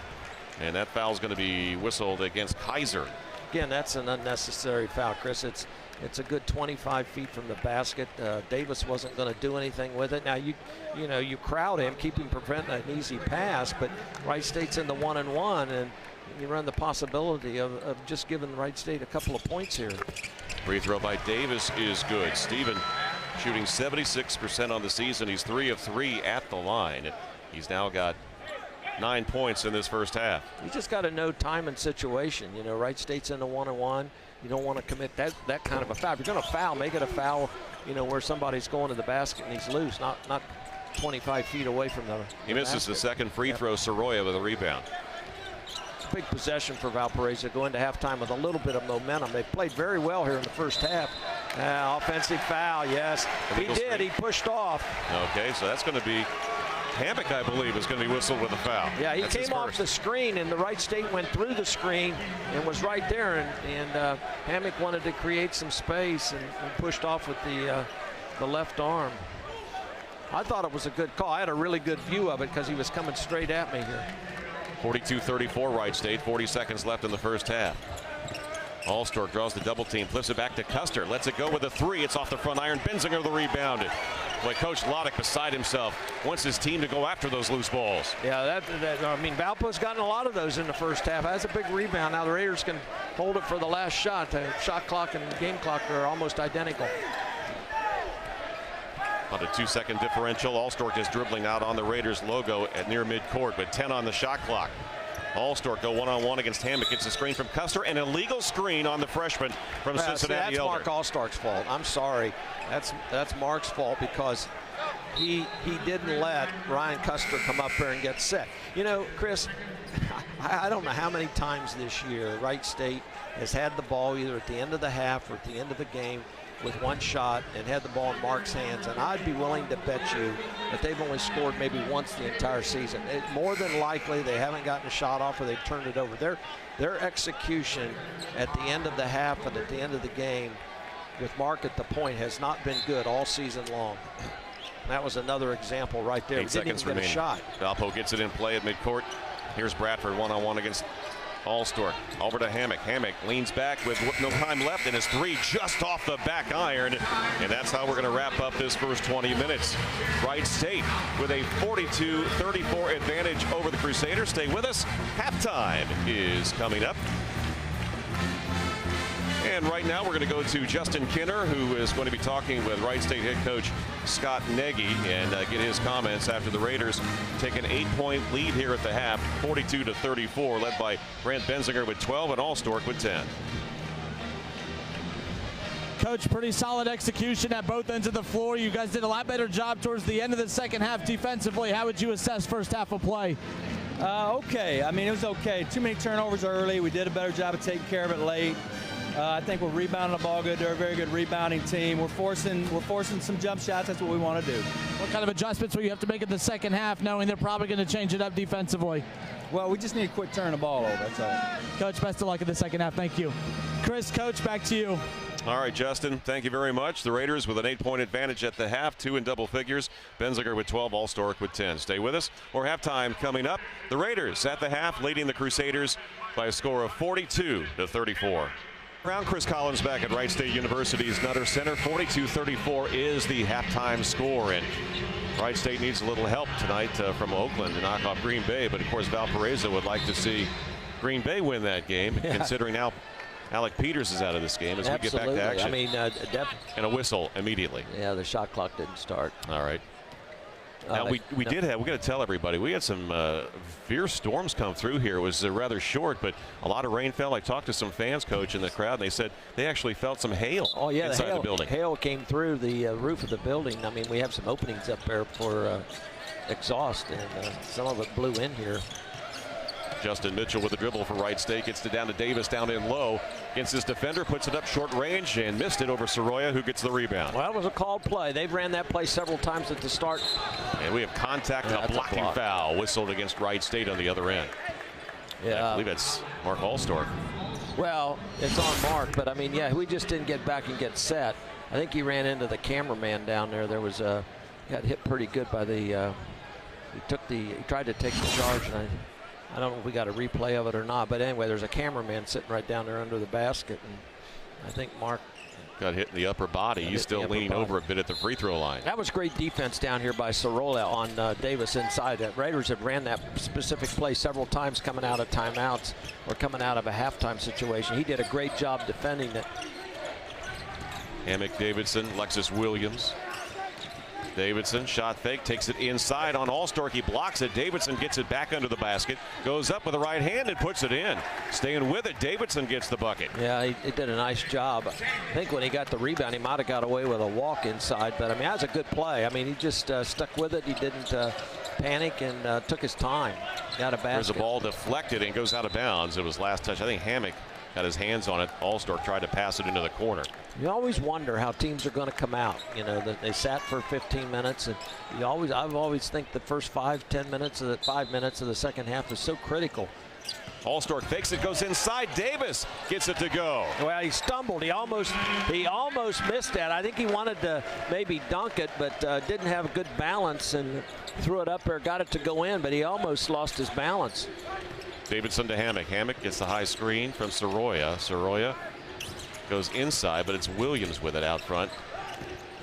and that foul is going to be whistled against Kaiser. Again, that's an unnecessary foul, Chris. It's a good 25 feet from the basket. Davis wasn't going to do anything with it. Now you crowd him, keep him preventing an easy pass, but Wright State's in the 1-and-1, and you run the possibility of just giving Wright State a couple of points here. Free throw by Davis is good. Steven shooting 76% on the season. He's 3 of 3 at the line. He's now got 9 points in this first half. You just got to know time and situation. You know, Wright State's in the 1-and-1. You don't want to commit that kind of a foul. If you're going to foul, make it a foul, you know, where somebody's going to the basket and he's loose, not 25 feet away from the He misses basket. the second free throw. Soroya with a rebound. Big possession for Valparaiso going to halftime with a little bit of momentum. They played very well here in the first half. Offensive foul, yes. He did. He pushed off. Okay, so that's going to be Hammock, I believe, is going to be whistled with a foul. Yeah, he came off the screen, and the Wright State went through the screen and was right there. And Hammock wanted to create some space and pushed off with the left arm. I thought it was a good call. I had a really good view of it because he was coming straight at me here. 42-34 Wright State, 40 seconds left in the first half. Allstork draws the double team, flips it back to Custer, lets it go with a three. It's off the front iron. Benziger the rebound. Boy, Coach Loddick beside himself wants his team to go after those loose balls. Yeah, I mean, Valpo's gotten a lot of those in the first half. That's a big rebound. Now the Raiders can hold it for the last shot. The shot clock and game clock are almost identical. On a 2-second differential, Allstork is dribbling out on the Raiders logo at near midcourt, but 10 on the shot clock. Allstork go one-on-one against Hammock. Gets a screen from Custer. An illegal screen on the freshman from Cincinnati. That's Mark Allstork's fault. I'm sorry. That's Mark's fault because he didn't let Ryan Custer come up there and get set. You know, Chris, I don't know how many times this year Wright State has had the ball either at the end of the half or at the end of the game with one shot and had the ball in Mark's hands, and I'd be willing to bet you that they've only scored maybe once the entire season. More than likely they haven't gotten a shot off or they've turned it over. Their execution at the end of the half and at the end of the game with Mark at the point has not been good all season long. And that was another example right there. 8 seconds remaining. A shot. Valpo gets it in play at midcourt. Here's Bradford one-on-one against Allstork. Over to Hammock. Hammock leans back with no time left, and his three just off the back iron. And that's how we're going to wrap up this first 20 minutes. Wright State with a 42-34 advantage over the Crusaders. Stay with us. Halftime is coming up. And right now we're going to go to Justin Kinner, who is going to be talking with Wright State head coach Scott Nagy and get his comments after the Raiders take an 8-point lead here at the half, 42-34, led by Brant Benzinger with 12 and Allstork with 10. Coach, pretty solid execution at both ends of the floor. You guys did a lot better job towards the end of the second half defensively. How would you assess first half of play? Okay. I mean, it was okay. Too many turnovers early. We did a better job of taking care of it late. I think we're rebounding the ball good. They're a very good rebounding team. We're forcing some jump shots. That's what we want to do. What kind of adjustments will you have to make in the second half, knowing they're probably going to change it up defensively? Well, we just need to quit turning the ball over. That's all. Coach, best of luck in the second half. Thank you. Chris, Coach, back to you. All right, Justin, thank you very much. The Raiders with an 8-point advantage at the half, 2 in double figures. Benzinger with 12, Allstork with 10. Stay with us. More halftime coming up. The Raiders at the half leading the Crusaders by a score of 42-34. Around Chris Collins back at Wright State University's Nutter Center. 42-34 is the halftime score, and Wright State needs a little help tonight from Oakland to knock off Green Bay. But of course, Valparaiso would like to see Green Bay win that game, considering now Alec Peters is out of this game as we get back to action. I mean, and a whistle immediately. Yeah, the shot clock didn't start. All right. Now, we got to tell everybody, we had some fierce storms come through here. It was rather short, but a lot of rain fell. I talked to some fans, Coach, in the crowd, and they said they actually felt some hail inside the building. Hail came through the roof of the building. I mean, we have some openings up there for exhaust, and some of it blew in here. Justin Mitchell with the dribble for Wright State. Gets it down to Davis down in low. Against his defender. Puts it up short range and missed it over Soroya, who gets the rebound. Well, it was a called play. They've ran that play several times at the start. And we have contact and a blocking foul whistled against Wright State on the other end. Yeah. I believe it's Mark Allstork. Well, it's on Mark, but I mean, yeah, we just didn't get back and get set. I think he ran into the cameraman down there. There was got hit pretty good by the he tried to take the charge, and I don't know if we got a replay of it or not, but anyway, there's a cameraman sitting right down there under the basket, and I think Mark got hit in the upper body. He's still leaning over a bit at the free throw line. That was great defense down here by Sorolla on Davis inside. The Raiders have ran that specific play several times coming out of timeouts or coming out of a halftime situation. He did a great job defending it. Hammock, Davidson, Lexus Williams. Davidson, shot fake, takes it inside on Allstork. He blocks it. Davidson gets it back under the basket, goes up with the right hand and puts it in. Staying with it, Davidson gets the bucket. Yeah, he did a nice job. I think when he got the rebound, he might have got away with a walk inside, but I mean, that was a good play. I mean, he just stuck with it. He didn't panic and took his time. Got a basket. There's a ball deflected and goes out of bounds. It was last touch. I think Hammock got his hands on it. Allstork tried to pass it into the corner. You always wonder how teams are going to come out. You know, that they sat for 15 minutes, and I've always think the first 5 minutes of the second half is so critical. Allstork fakes it, goes inside. Davis gets it to go. Well, he stumbled. He almost missed that. I think he wanted to maybe dunk it, but didn't have a good balance and threw it up there, got it to go in, but he almost lost his balance. Davidson to Hammock. Hammock gets the high screen from Soroya. Soroya goes inside, but it's Williams with it out front.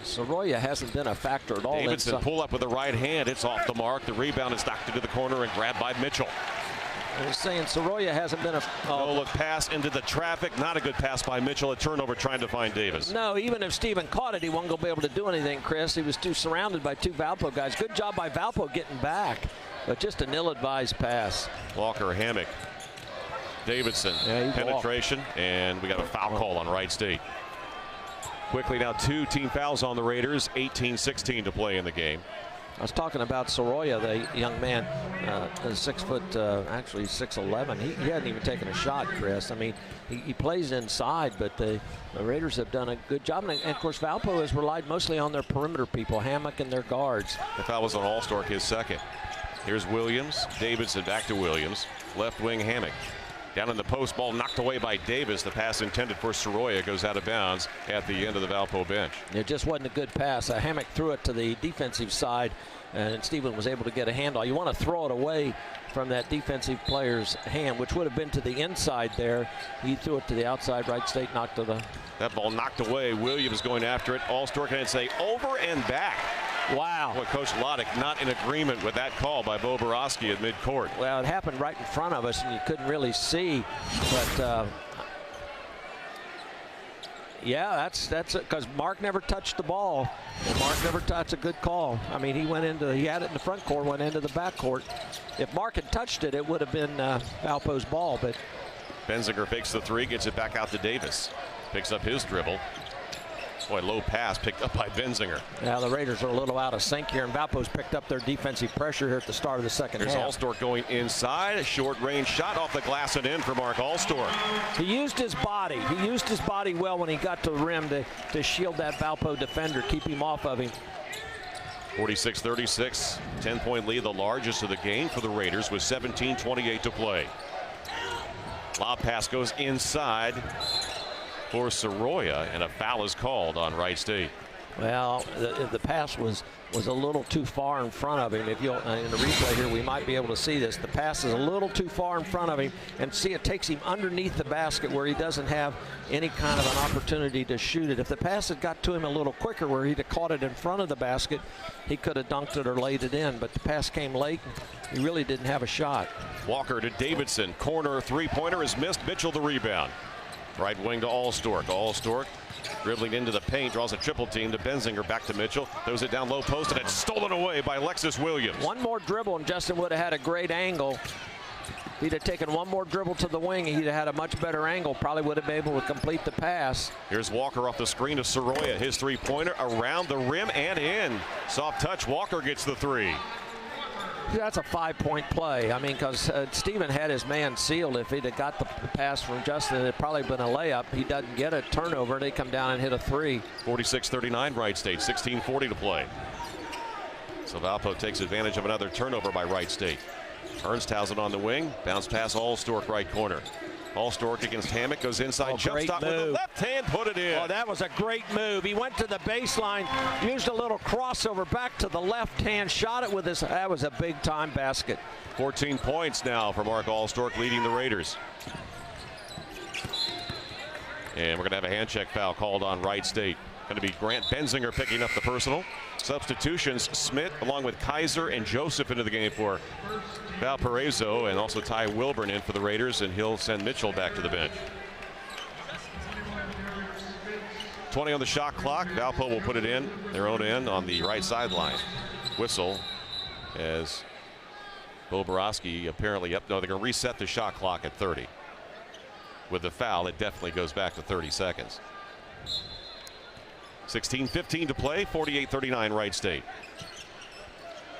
Soroya hasn't been a factor at all. Davidson pull up with the right hand. It's off the mark. The rebound is knocked into the corner and grabbed by Mitchell. I was saying Soroya hasn't been a no-look pass into the traffic. Not a good pass by Mitchell. A turnover trying to find Davis. No, even if Steven caught it, he wasn't going to be able to do anything, Chris. He was too surrounded by two Valpo guys. Good job by Valpo getting back. but just an ill-advised pass. Walker, Hammock, Davidson, penetration, and we got a foul call on Wright State. Quickly now, 2 team fouls on the Raiders, 18-16 to play in the game. I was talking about Soroya, the young man, 6 foot, actually 6'11". He hadn't even taken a shot, Chris. I mean, he plays inside, but the Raiders have done a good job. And of course, Valpo has relied mostly on their perimeter people, Hammock and their guards. The foul was on Allstork, his second. Here's Williams, Davidson back to Williams, left wing Hammock. Down in the post, ball knocked away by Davis. The pass intended for Soroya goes out of bounds at the end of the Valpo bench. It just wasn't a good pass. Hammock threw it to the defensive side, and Stephen was able to get a handle. You want to throw it away from that defensive player's hand, which would have been to the inside there. He threw it to the outside. Wright State knocked it. That ball knocked away. Williams going after it. Allstork can say over and back. Wow. Boy, Coach Loddick not in agreement with that call by Bo Borowski at midcourt. Well, it happened right in front of us, and you couldn't really see. But, yeah, that's because Mark never touched the ball. And Mark never touched a good call. I mean, he had it in the front court, went into the back court. If Mark had touched it, it would have been Valpo's ball. But Benzinger fakes the three, gets it back out to Davis. Picks up his dribble. Boy, low pass picked up by Benzinger. Yeah, the Raiders are a little out of sync here, and Valpo's picked up their defensive pressure here at the start of the second half. There's Allstork going inside. A short range shot off the glass and in for Mark Allstork. He used his body. He used his body well when he got to the rim to shield that Valpo defender, keep him off of him. 46-36, 10-point lead, the largest of the game for the Raiders with 17:28 to play. Lob pass goes inside for Soroya, and a foul is called on Wright State. Well, the pass was a little too far in front of him. If you'll in the replay here, we might be able to see this. The pass is a little too far in front of him, and see it takes him underneath the basket where he doesn't have any kind of an opportunity to shoot it. If the pass had got to him a little quicker where he'd have caught it in front of the basket, he could have dunked it or laid it in, but the pass came late. He really didn't have a shot. Walker to Davidson. Corner three-pointer is missed. Mitchell the rebound. Right wing to Allstork. Allstork dribbling into the paint, draws a triple team to Benzinger, back to Mitchell, throws it down low post, and it's stolen away by Lexus Williams. One more dribble and Justin would have had a great angle. If he'd have taken one more dribble to the wing, he'd have had a much better angle, probably would have been able to complete the pass. Here's Walker off the screen to Soroya. His three-pointer around the rim and in. Soft touch, Walker gets the three. That's a 5-point play. I mean, because Stephen had his man sealed. If he'd have got the pass from Justin, it'd probably been a layup. He doesn't get a turnover. They come down and hit a three. 46-39 Wright State, 16:40 to play. So Valpo takes advantage of another turnover by Wright State. Ernsthausen on the wing, bounce pass Allstork right corner. Allstork against Hammock, goes inside, jump stop with the left hand, put it in. Oh, that was a great move. He went to the baseline, used a little crossover back to the left hand, shot it with his, that was a big time basket. 14 points now for Mark Allstork, leading the Raiders. And we're going to have a hand check foul called on Wright State. Going to be Grant Benzinger picking up the personal. Substitutions, Smith along with Kaiser and Joseph into the game for Valparaiso, and also Ty Wilburn in for the Raiders, and he'll send Mitchell back to the bench. 20 on the shot clock. Valpo will put it in their own end on the right sideline. Whistle as Bo Borowski apparently up. No, they're going to reset the shot clock at 30. With the foul, it definitely goes back to 30 seconds. 16:15 to play, 48-39 Wright State.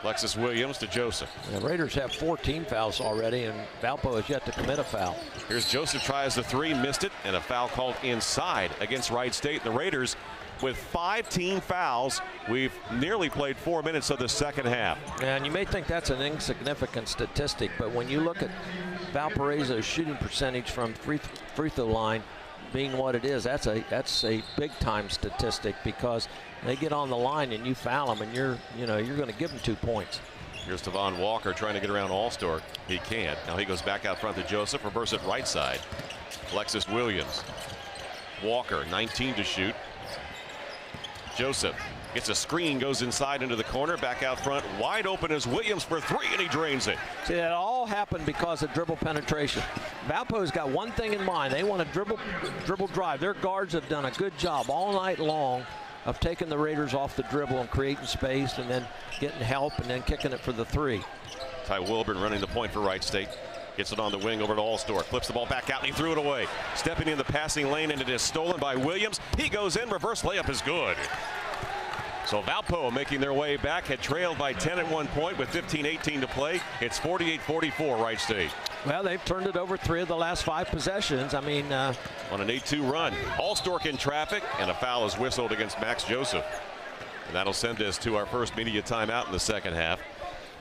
Lexus Williams to Joseph. The Raiders have 14 fouls already, and Valpo has yet to commit a foul. Here's Joseph, tries the three, missed it, and a foul called inside against Wright State. The Raiders with 5 team fouls. We've nearly played 4 minutes of the second half. And you may think that's an insignificant statistic, but when you look at Valparaiso's shooting percentage from free throw line being what it is, that's a big time statistic, because they get on the line and you foul them, and you're going to give them 2 points. Here's Tavon Walker trying to get around Allstork. He can't. Now he goes back out front to Joseph, reverse it right side. Lexus Williams. Walker 19 to shoot. Joseph gets a screen, goes inside into the corner, back out front, wide open is Williams for three, and he drains it. See, that all happened because of dribble penetration. Valpo's got one thing in mind. They want to dribble drive. Their guards have done a good job all night long of taking the Raiders off the dribble and creating space and then getting help and then kicking it for the three. Ty Wilburn running the point for Wright State. Gets it on the wing over to Allstor. Flips the ball back out and he threw it away. Stepping in the passing lane and it is stolen by Williams. He goes in. Reverse layup is good. So Valpo making their way back, had trailed by 10 at one point with 15-18 to play. It's 48-44 Wright State. Well, they've turned it over 3 of the last 5 possessions. I mean, on an 8-2 run. Allstork in traffic, and a foul is whistled against Max Joseph. And that'll send us to our first media timeout in the second half.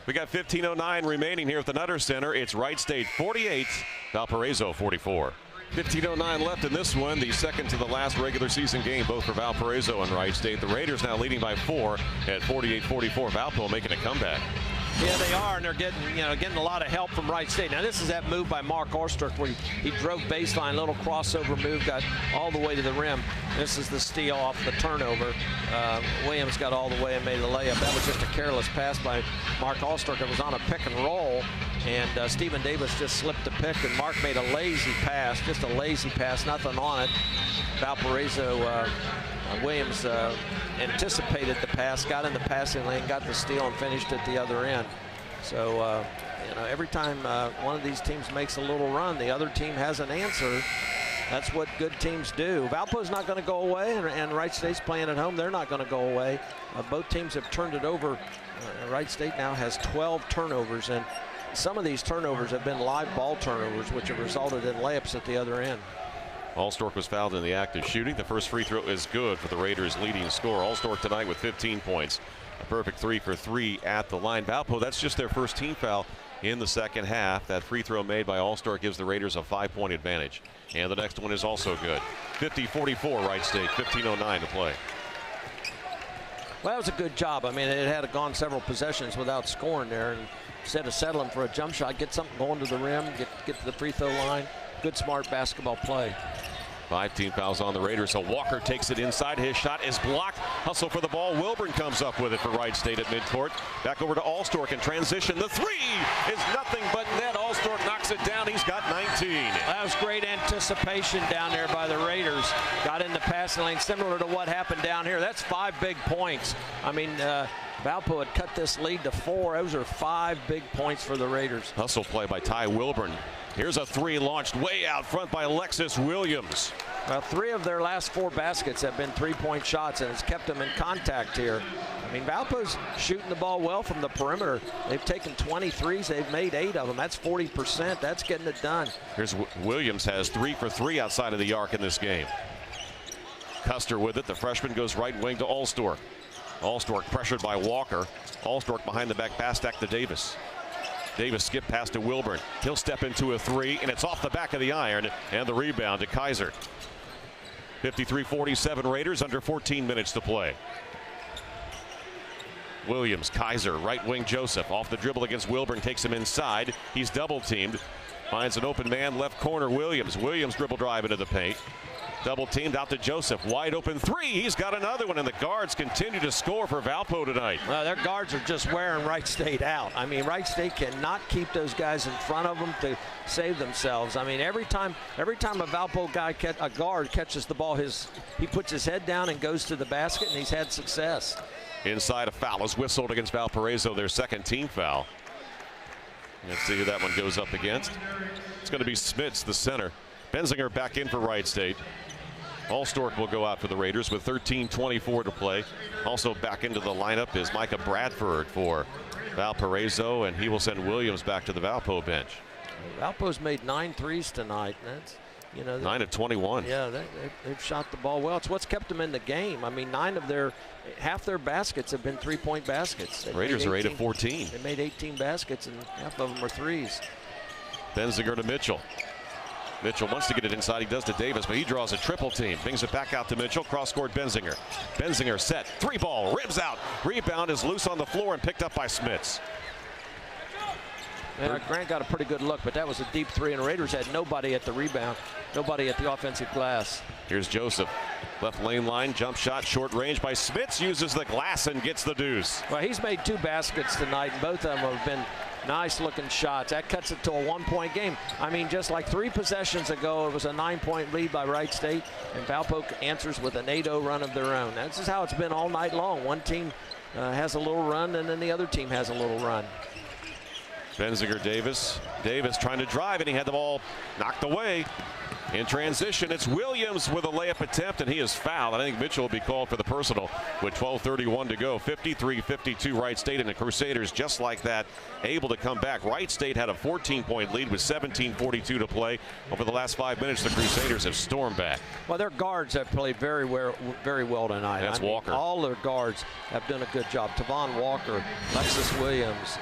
We got 15:09 remaining here at the Nutter Center. It's Wright State 48, Valparaiso 44. 15:09 left in this one, the second to the last regular season game, both for Valparaiso and Wright State. The Raiders now leading by 4 at 48-44. Valpo making a comeback. Yeah, they are, and they're getting a lot of help from Wright State. Now, this is that move by Mark Allstor where he drove baseline, little crossover move, got all the way to the rim. This is the steal off the turnover. Williams got all the way and made a layup. That was just a careless pass by Mark Allstor. It was on a pick and roll, and Stephen Davis just slipped the pick, and Mark made a lazy pass, just a lazy pass, nothing on it. Valparaiso, Williams anticipated the pass, got in the passing lane, got the steal, and finished at the other end. So, every time one of these teams makes a little run, the other team has an answer. That's what good teams do. Valpo's not going to go away, and Wright State's playing at home. They're not going to go away. Both teams have turned it over. Wright State now has 12 turnovers, and some of these turnovers have been live ball turnovers, which have resulted in layups at the other end. Allstork was fouled in the act of shooting. The first free throw is good for the Raiders' leading scorer. Allstork tonight with 15 points. A perfect 3 for 3 at the line. Valpo, that's just their first team foul in the second half. That free throw made by Allstork gives the Raiders a 5-point advantage. And the next one is also good. 50-44 Wright State, 15:09 to play. Well, that was a good job. I mean, it had gone several possessions without scoring there. And instead of settling for a jump shot, get something going to the rim, get to the free throw line. Good, smart basketball play. 5 team fouls on the Raiders. So Walker takes it inside. His shot is blocked. Hustle for the ball. Wilburn comes up with it for Wright State at midcourt. Back over to Allstork in transition. The 3 is nothing but net. Allstork knocks it down. He's got 19. That was great anticipation down there by the Raiders. Got in the passing lane, similar to what happened down here. That's 5 big points. I mean, Valpo had cut this lead to 4. Those are 5 big points for the Raiders. Hustle play by Ty Wilburn. Here's a 3 launched way out front by Alexis Williams. Well, 3 of their last 4 baskets have been 3-point shots, and it's kept them in contact here. I mean, Valpo's shooting the ball well from the perimeter. They've taken 23s. They've made 8 of them. That's 40%. That's getting it done. Here's Williams has 3 for 3 outside of the arc in this game. Custer with it. The freshman goes right wing to Allstork. Allstork pressured by Walker. Allstork behind the back pass back to Davis. Davis skip pass to Wilburn. He'll step into a 3, and it's off the back of the iron, and the rebound to Kaiser. 53-47 Raiders, under 14 minutes to play. Williams, Kaiser, right wing Joseph, off the dribble against Wilburn, takes him inside. He's double teamed, finds an open man, left corner Williams. Williams dribble drive into the paint. Double teamed out to Joseph. Wide open 3. He's got another one, and the guards continue to score for Valpo tonight. Well, their guards are just wearing Wright State out. I mean, Wright State cannot keep those guys in front of them to save themselves. I mean, every time a Valpo guy, a guard catches the ball, he puts his head down and goes to the basket, and he's had success. Inside, a foul is whistled against Valparaiso, their second team foul. Let's see who that one goes up against. It's going to be Smits, the center. Benzinger back in for Wright State. Allstork will go out for the Raiders with 13:24 to play. Also back into the lineup is Micah Bradford for Valparaiso, and he will send Williams back to the Valpo bench. Valpo's made 9 threes tonight. That's, 9 of 21. Yeah, they've shot the ball well. It's what's kept them in the game. I mean, half their baskets have been 3-point baskets. Raiders are 8 of 14. They made 18 baskets, and half of them are threes. Benzinger to Mitchell. Mitchell wants to get it inside. He does to Davis, but he draws a triple team. Brings it back out to Mitchell. Cross-court Benzinger. Benzinger set. 3-ball. Ribs out. Rebound is loose on the floor and picked up by Smits. Yeah, Grant got a pretty good look, but that was a deep 3, and the Raiders had nobody at the rebound. Nobody at the offensive glass. Here's Joseph. Left lane line. Jump shot. Short range by Smits. Uses the glass and gets the deuce. Well, he's made 2 baskets tonight, and both of them have been nice looking shots. That cuts it to a 1-point game. I mean, just like 3 possessions ago, it was a 9-point lead by Wright State, and Valpo answers with an 8-0 run of their own. This is how it's been all night long. One team has a little run, and then the other team has a little run. Benziger Davis. Davis trying to drive, and he had the ball knocked away. In transition, it's Williams with a layup attempt, and he is fouled. I think Mitchell will be called for the personal with 12:31 to go. 53-52 Wright State, and the Crusaders just like that able to come back. Wright State had a 14-point lead with 17:42 to play. Over the last 5 minutes, the Crusaders have stormed back. Well, their guards have played very well tonight. That's Walker. All their guards have done a good job. Tavon Walker, Lexus Williams,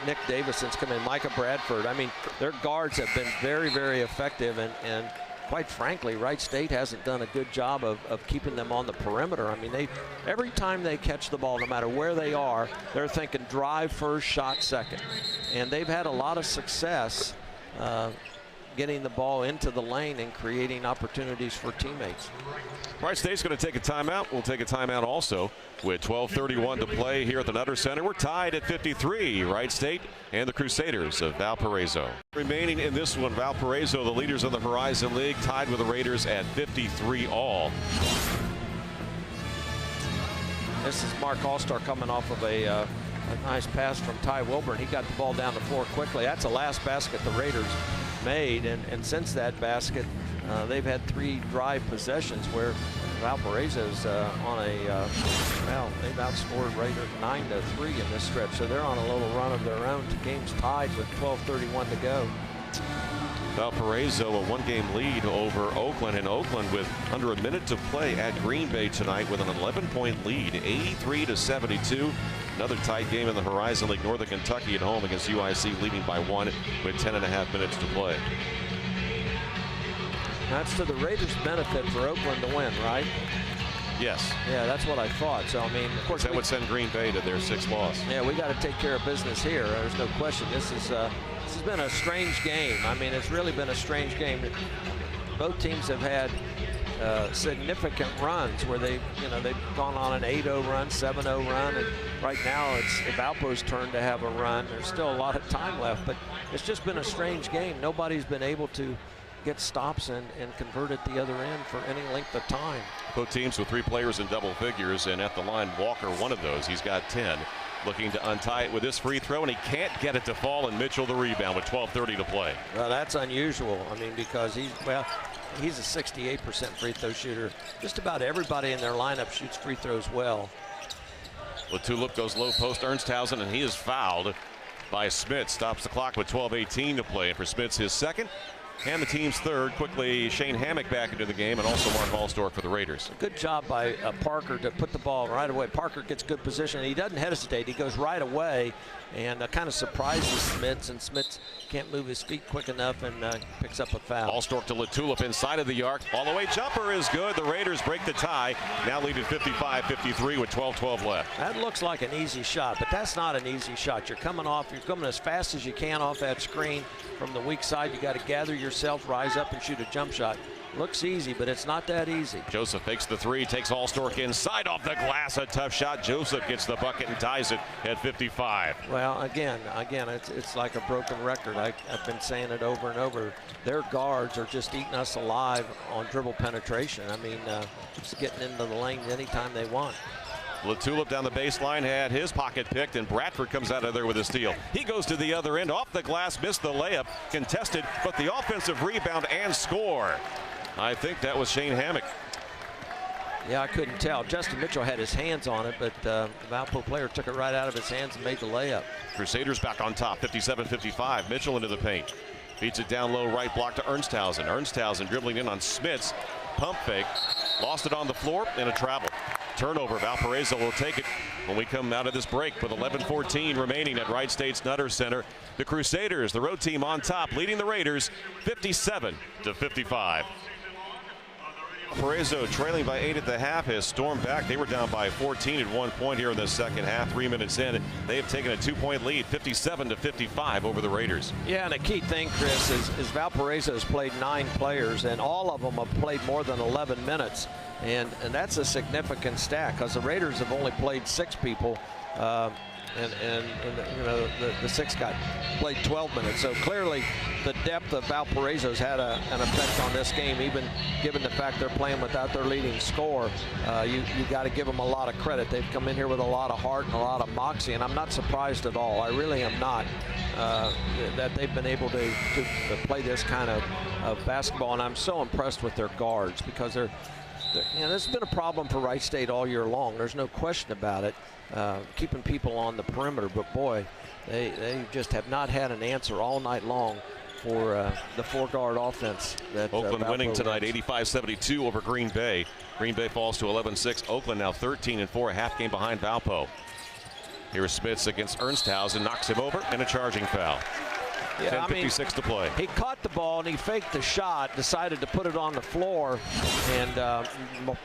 Nick Davison's come in, Micah Bradford. I mean, their guards have been very, very effective, and quite frankly, Wright State hasn't done a good job of keeping them on the perimeter. I mean, every time they catch the ball, no matter where they are, they're thinking drive first, shot second. And they've had a lot of success getting the ball into the lane and creating opportunities for teammates. Wright State's going to take a timeout. We'll take a timeout also with 12:31 to play here at the Nutter Center. We're tied at 53, Wright State and the Crusaders of Valparaiso. Remaining in this one, Valparaiso, the leaders of the Horizon League, tied with the Raiders at 53 all. This is Mark Allstar coming off of a nice pass from Ty Wilburn. He got the ball down the floor quickly. That's the last basket the Raiders made, and since that basket, they've had 3 drive possessions where Valparaiso's on a well, they've outscored Raiders 9-3 in this stretch, so they're on a little run of their own. The game's tied with 12:31 to go. Valparaiso a 1-game lead over Oakland, and Oakland with under a minute to play at Green Bay tonight with an 11-point lead, 83-72. Another tight game in the Horizon League. Northern Kentucky at home against UIC, leading by 1 with 10.5 minutes to play. That's to the Raiders' benefit for Oakland to win, right? Yes. Yeah, that's what I thought. So, I mean, of course, that would send Green Bay to their 6th loss. Yeah, we got to take care of business here. There's no question. This has been a strange game. I mean, it's really been a strange game. Both teams have had significant runs where they've gone on an 8-0 run, 7-0 run, and right now it's Valpo's turn to have a run. There's still a lot of time left, but it's just been a strange game. Nobody's been able to get stops and convert at the other end for any length of time. Both teams with 3 players in double figures, and at the line, Walker, one of those. He's got 10. Looking to untie it with this free throw, and he can't get it to fall, and Mitchell the rebound with 12:30 to play. Well, that's unusual. I mean, because he's a 68% free throw shooter. Just about everybody in their lineup shoots free throws well. Latulip goes low post, Ernsthausen, and he is fouled by Smith. Stops the clock with 12:18 to play, and for Smith's his 2nd. And the team's 3rd. Quickly, Shane Hammock back into the game, and also Mark Allstor for the Raiders. Good job by Parker to put the ball right away. Parker gets good position. He doesn't hesitate. He goes right away and kind of surprises Smits, and Smits can't move his feet quick enough and picks up a foul. Allstor to Latulip inside of the arc. All the way jumper is good. The Raiders break the tie. Now lead at 55-53 with 12:12 left. That looks like an easy shot, but that's not an easy shot. You're coming as fast as you can off that screen from the weak side. You got to gather yourself, rise up, and shoot a jump shot. Looks easy, but it's not that easy. Joseph fakes the 3, takes Allstork inside off the glass. A tough shot. Joseph gets the bucket and ties it at 55. Well, again, it's like a broken record. I've been saying it over and over. Their guards are just eating us alive on dribble penetration. I mean, just getting into the lane anytime they want. Latulip down the baseline had his pocket picked, and Bradford comes out of there with a steal. He goes to the other end, off the glass, missed the layup, contested, but the offensive rebound and score. I think that was Shane Hammock. Yeah, I couldn't tell. Justin Mitchell had his hands on it, but the Valpo player took it right out of his hands and made the layup. Crusaders back on top, 57-55. Mitchell into the paint. Feeds it down low, right block to Ernsthausen. Ernsthausen dribbling in on Smits. Pump fake. Lost it on the floor and a travel. Turnover. Valparaiso will take it when we come out of this break with 11:14 remaining at Wright State's Nutter Center. The Crusaders, the road team on top, leading the Raiders 57-55. Valparaiso trailing by 8 at the half has stormed back. They were down by 14 at one point here in the second half. 3 minutes in, they have taken a 2-point lead, 57-55 over the Raiders. Yeah, and a key thing, Chris, is Valparaiso has played 9 players, and all of them have played more than 11 minutes. And that's a significant stat because the Raiders have only played 6 people. and you know, the sixth guy played 12 minutes. So clearly the depth of Valparaiso's had an effect on this game, even given the fact they're playing without their leading scorer. You got to give them a lot of credit. They've come in here with a lot of heart and a lot of moxie, and I'm not surprised at all. I really am not that they've been able to play this kind of basketball, and I'm so impressed with their guards because you know, this has been a problem for Wright State all year long. There's no question about it, keeping people on the perimeter. But boy, they just have not had an answer all night long for the four-guard offense. That Oakland winning tonight, runs. 85-72 over Green Bay. Green Bay falls to 11-6. Oakland now 13-4, a half game behind Valpo. Here's Spitz against Ernsthausen, knocks him over, and a charging foul. Yeah, 10:56 to play. He caught the ball and he faked the shot, decided to put it on the floor, and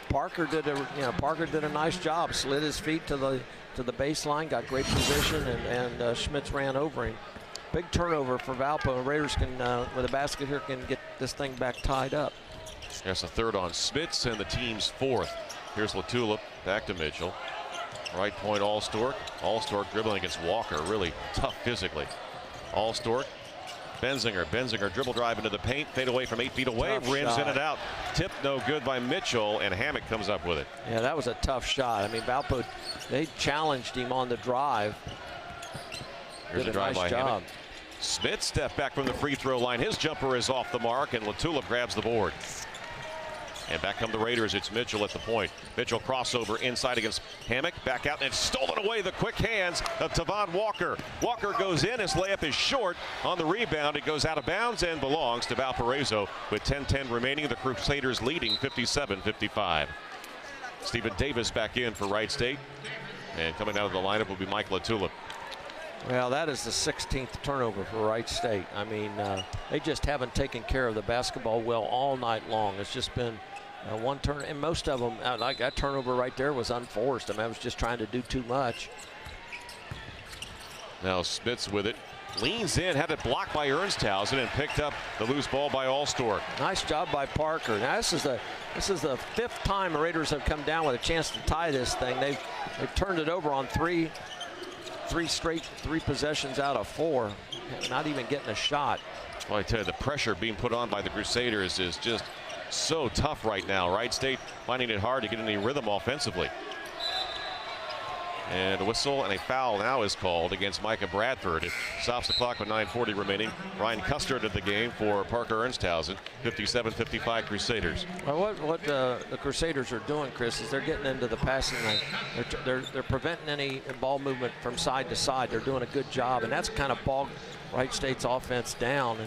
Parker did a nice job. Slid his feet to the baseline, got great position, and Schmitz ran over him. Big turnover for Valpo. Raiders can, with a basket here, can get this thing back tied up. That's a third on Spitz and the team's fourth. Here's Latulip back to Mitchell. Right point, Allstork. Allstork dribbling against Walker, really tough physically. Allstork. Benzinger dribble drive into the paint, fade away from 8 feet away, rims in and out. Tip no good by Mitchell, and Hammock comes up with it. Yeah, that was a tough shot. I mean, Valpo, they challenged him on the drive. Here's a drive by Hammock. Smith step back from the free throw line. His jumper is off the mark, and Latulip grabs the board. And back come the Raiders. It's Mitchell at the point. Mitchell crossover inside against Hammock. Back out, and it's stolen away. The quick hands of Tavon Walker. Walker goes in. His layup is short on the rebound. It goes out of bounds and belongs to Valparaiso with 10:10 remaining. The Crusaders leading 57-55. Stephen Davis back in for Wright State. And coming out of the lineup will be Mike Latulip. Well, that is the 16th turnover for Wright State. I mean, they just haven't taken care of the basketball well all night long. It's just been one turn, and most of them, like that turnover right there was unforced. I mean, I was just trying to do too much. Now Spitz with it. Leans in, had it blocked by Ernsthausen, and picked up the loose ball by Allstork. Nice job by Parker. Now this is the fifth time the Raiders have come down with a chance to tie this thing. They've turned it over on three possessions out of 4, not even getting a shot. Well, I tell you, the pressure being put on by the Crusaders is just so tough right now. Wright State finding it hard to get any rhythm offensively. And a whistle and a foul now is called against Micah Bradford. It stops the clock with 9:40 remaining. Ryan Custard at the game for Parker Ernsthausen. 57-55 Crusaders. Well, what the Crusaders are doing, Chris, is they're getting into the passing lane. They're preventing any ball movement from side to side. They're doing a good job, and that's kind of bogged Wright State's offense down.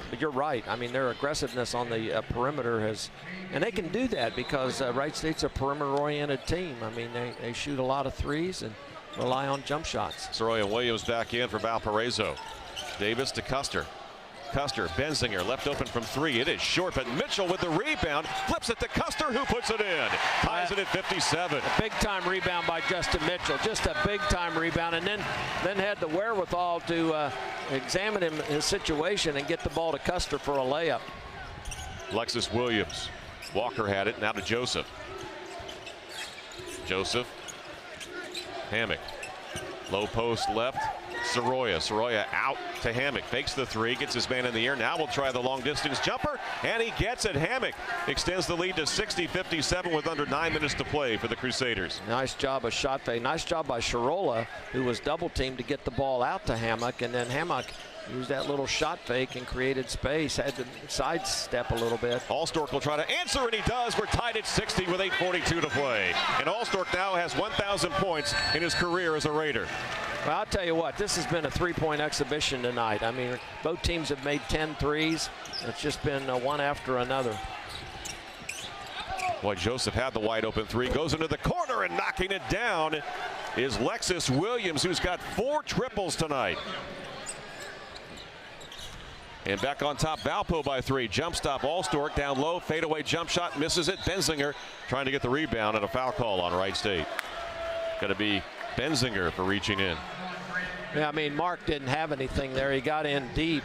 But you're right. I mean, their aggressiveness on the perimeter has, and they can do that because Wright State's a perimeter-oriented team. I mean, they shoot a lot of threes and rely on jump shots. Soroya Williams back in for Valparaiso. Davis to Custer. Custer, Benzinger left open from 3. It is short, but Mitchell with the rebound flips it to Custer, who puts it in. Ties it at 57. A big-time rebound by Justin Mitchell. Just a big-time rebound, and then had the wherewithal to examine his situation and get the ball to Custer for a layup. Alexis Williams. Walker had it. Now to Joseph. Joseph. Hammock. Low post left. Soroya out to Hammock. Fakes the 3. Gets his man in the air. Now we'll try the long distance jumper. And he gets it. Hammock extends the lead to 60-57 with under 9 minutes to play for the Crusaders. Nice job of shot fake. Nice job by Shirola, who was double teamed to get the ball out to Hammock. And then Hammock used that little shot fake and created space. Had to sidestep a little bit. Allstork will try to answer, and he does. We're tied at 60 with 8:42 to play. And Allstork now has 1,000 points in his career as a Raider. Well, I'll tell you what, this has been a 3-point exhibition tonight. I mean, both teams have made 10 threes. It's just been one after another. Boy, Joseph had the wide open 3, goes into the corner, and knocking it down is Alexis Williams, who's got 4 triples tonight. And back on top, Valpo by 3. Jump stop, Allstork down low, fadeaway jump shot, misses it. Benzinger trying to get the rebound, and a foul call on Wright State. Got to be Benzinger for reaching in. Yeah, I mean, Mark didn't have anything there. He got in deep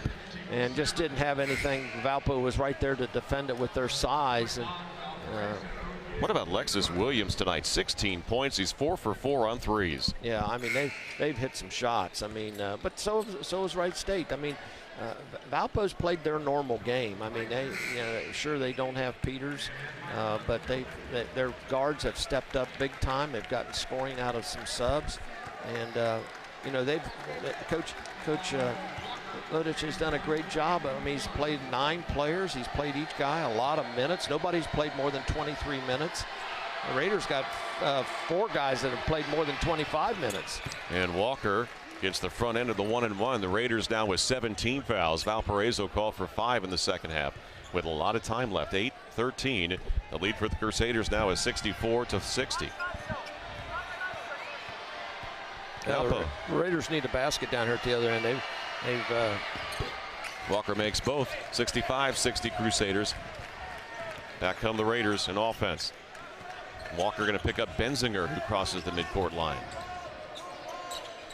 and just didn't have anything. Valpo was right there to defend it with their size. And What about Lexus Williams tonight? 16 points. He's 4 for 4 on threes. Yeah, I mean they've hit some shots. I mean, but so is Wright State. I mean, Valpo's played their normal game. I mean, sure they don't have Peters, but their guards have stepped up big time. They've gotten scoring out of some subs, and Coach Lodich has done a great job. I mean, he's played 9 players. He's played each guy a lot of minutes. Nobody's played more than 23 minutes. The Raiders got 4 guys that have played more than 25 minutes. And Walker gets the front end of the 1-and-1. The Raiders now with 17 fouls. Valparaiso called for 5 in the second half with a lot of time left. 8-13. The lead for the Crusaders now is 64-60. The Raiders need a basket down here at the other end. Walker makes both. 65-60 Crusaders. Back come the Raiders in offense. Walker going to pick up Benzinger, who crosses the midcourt line.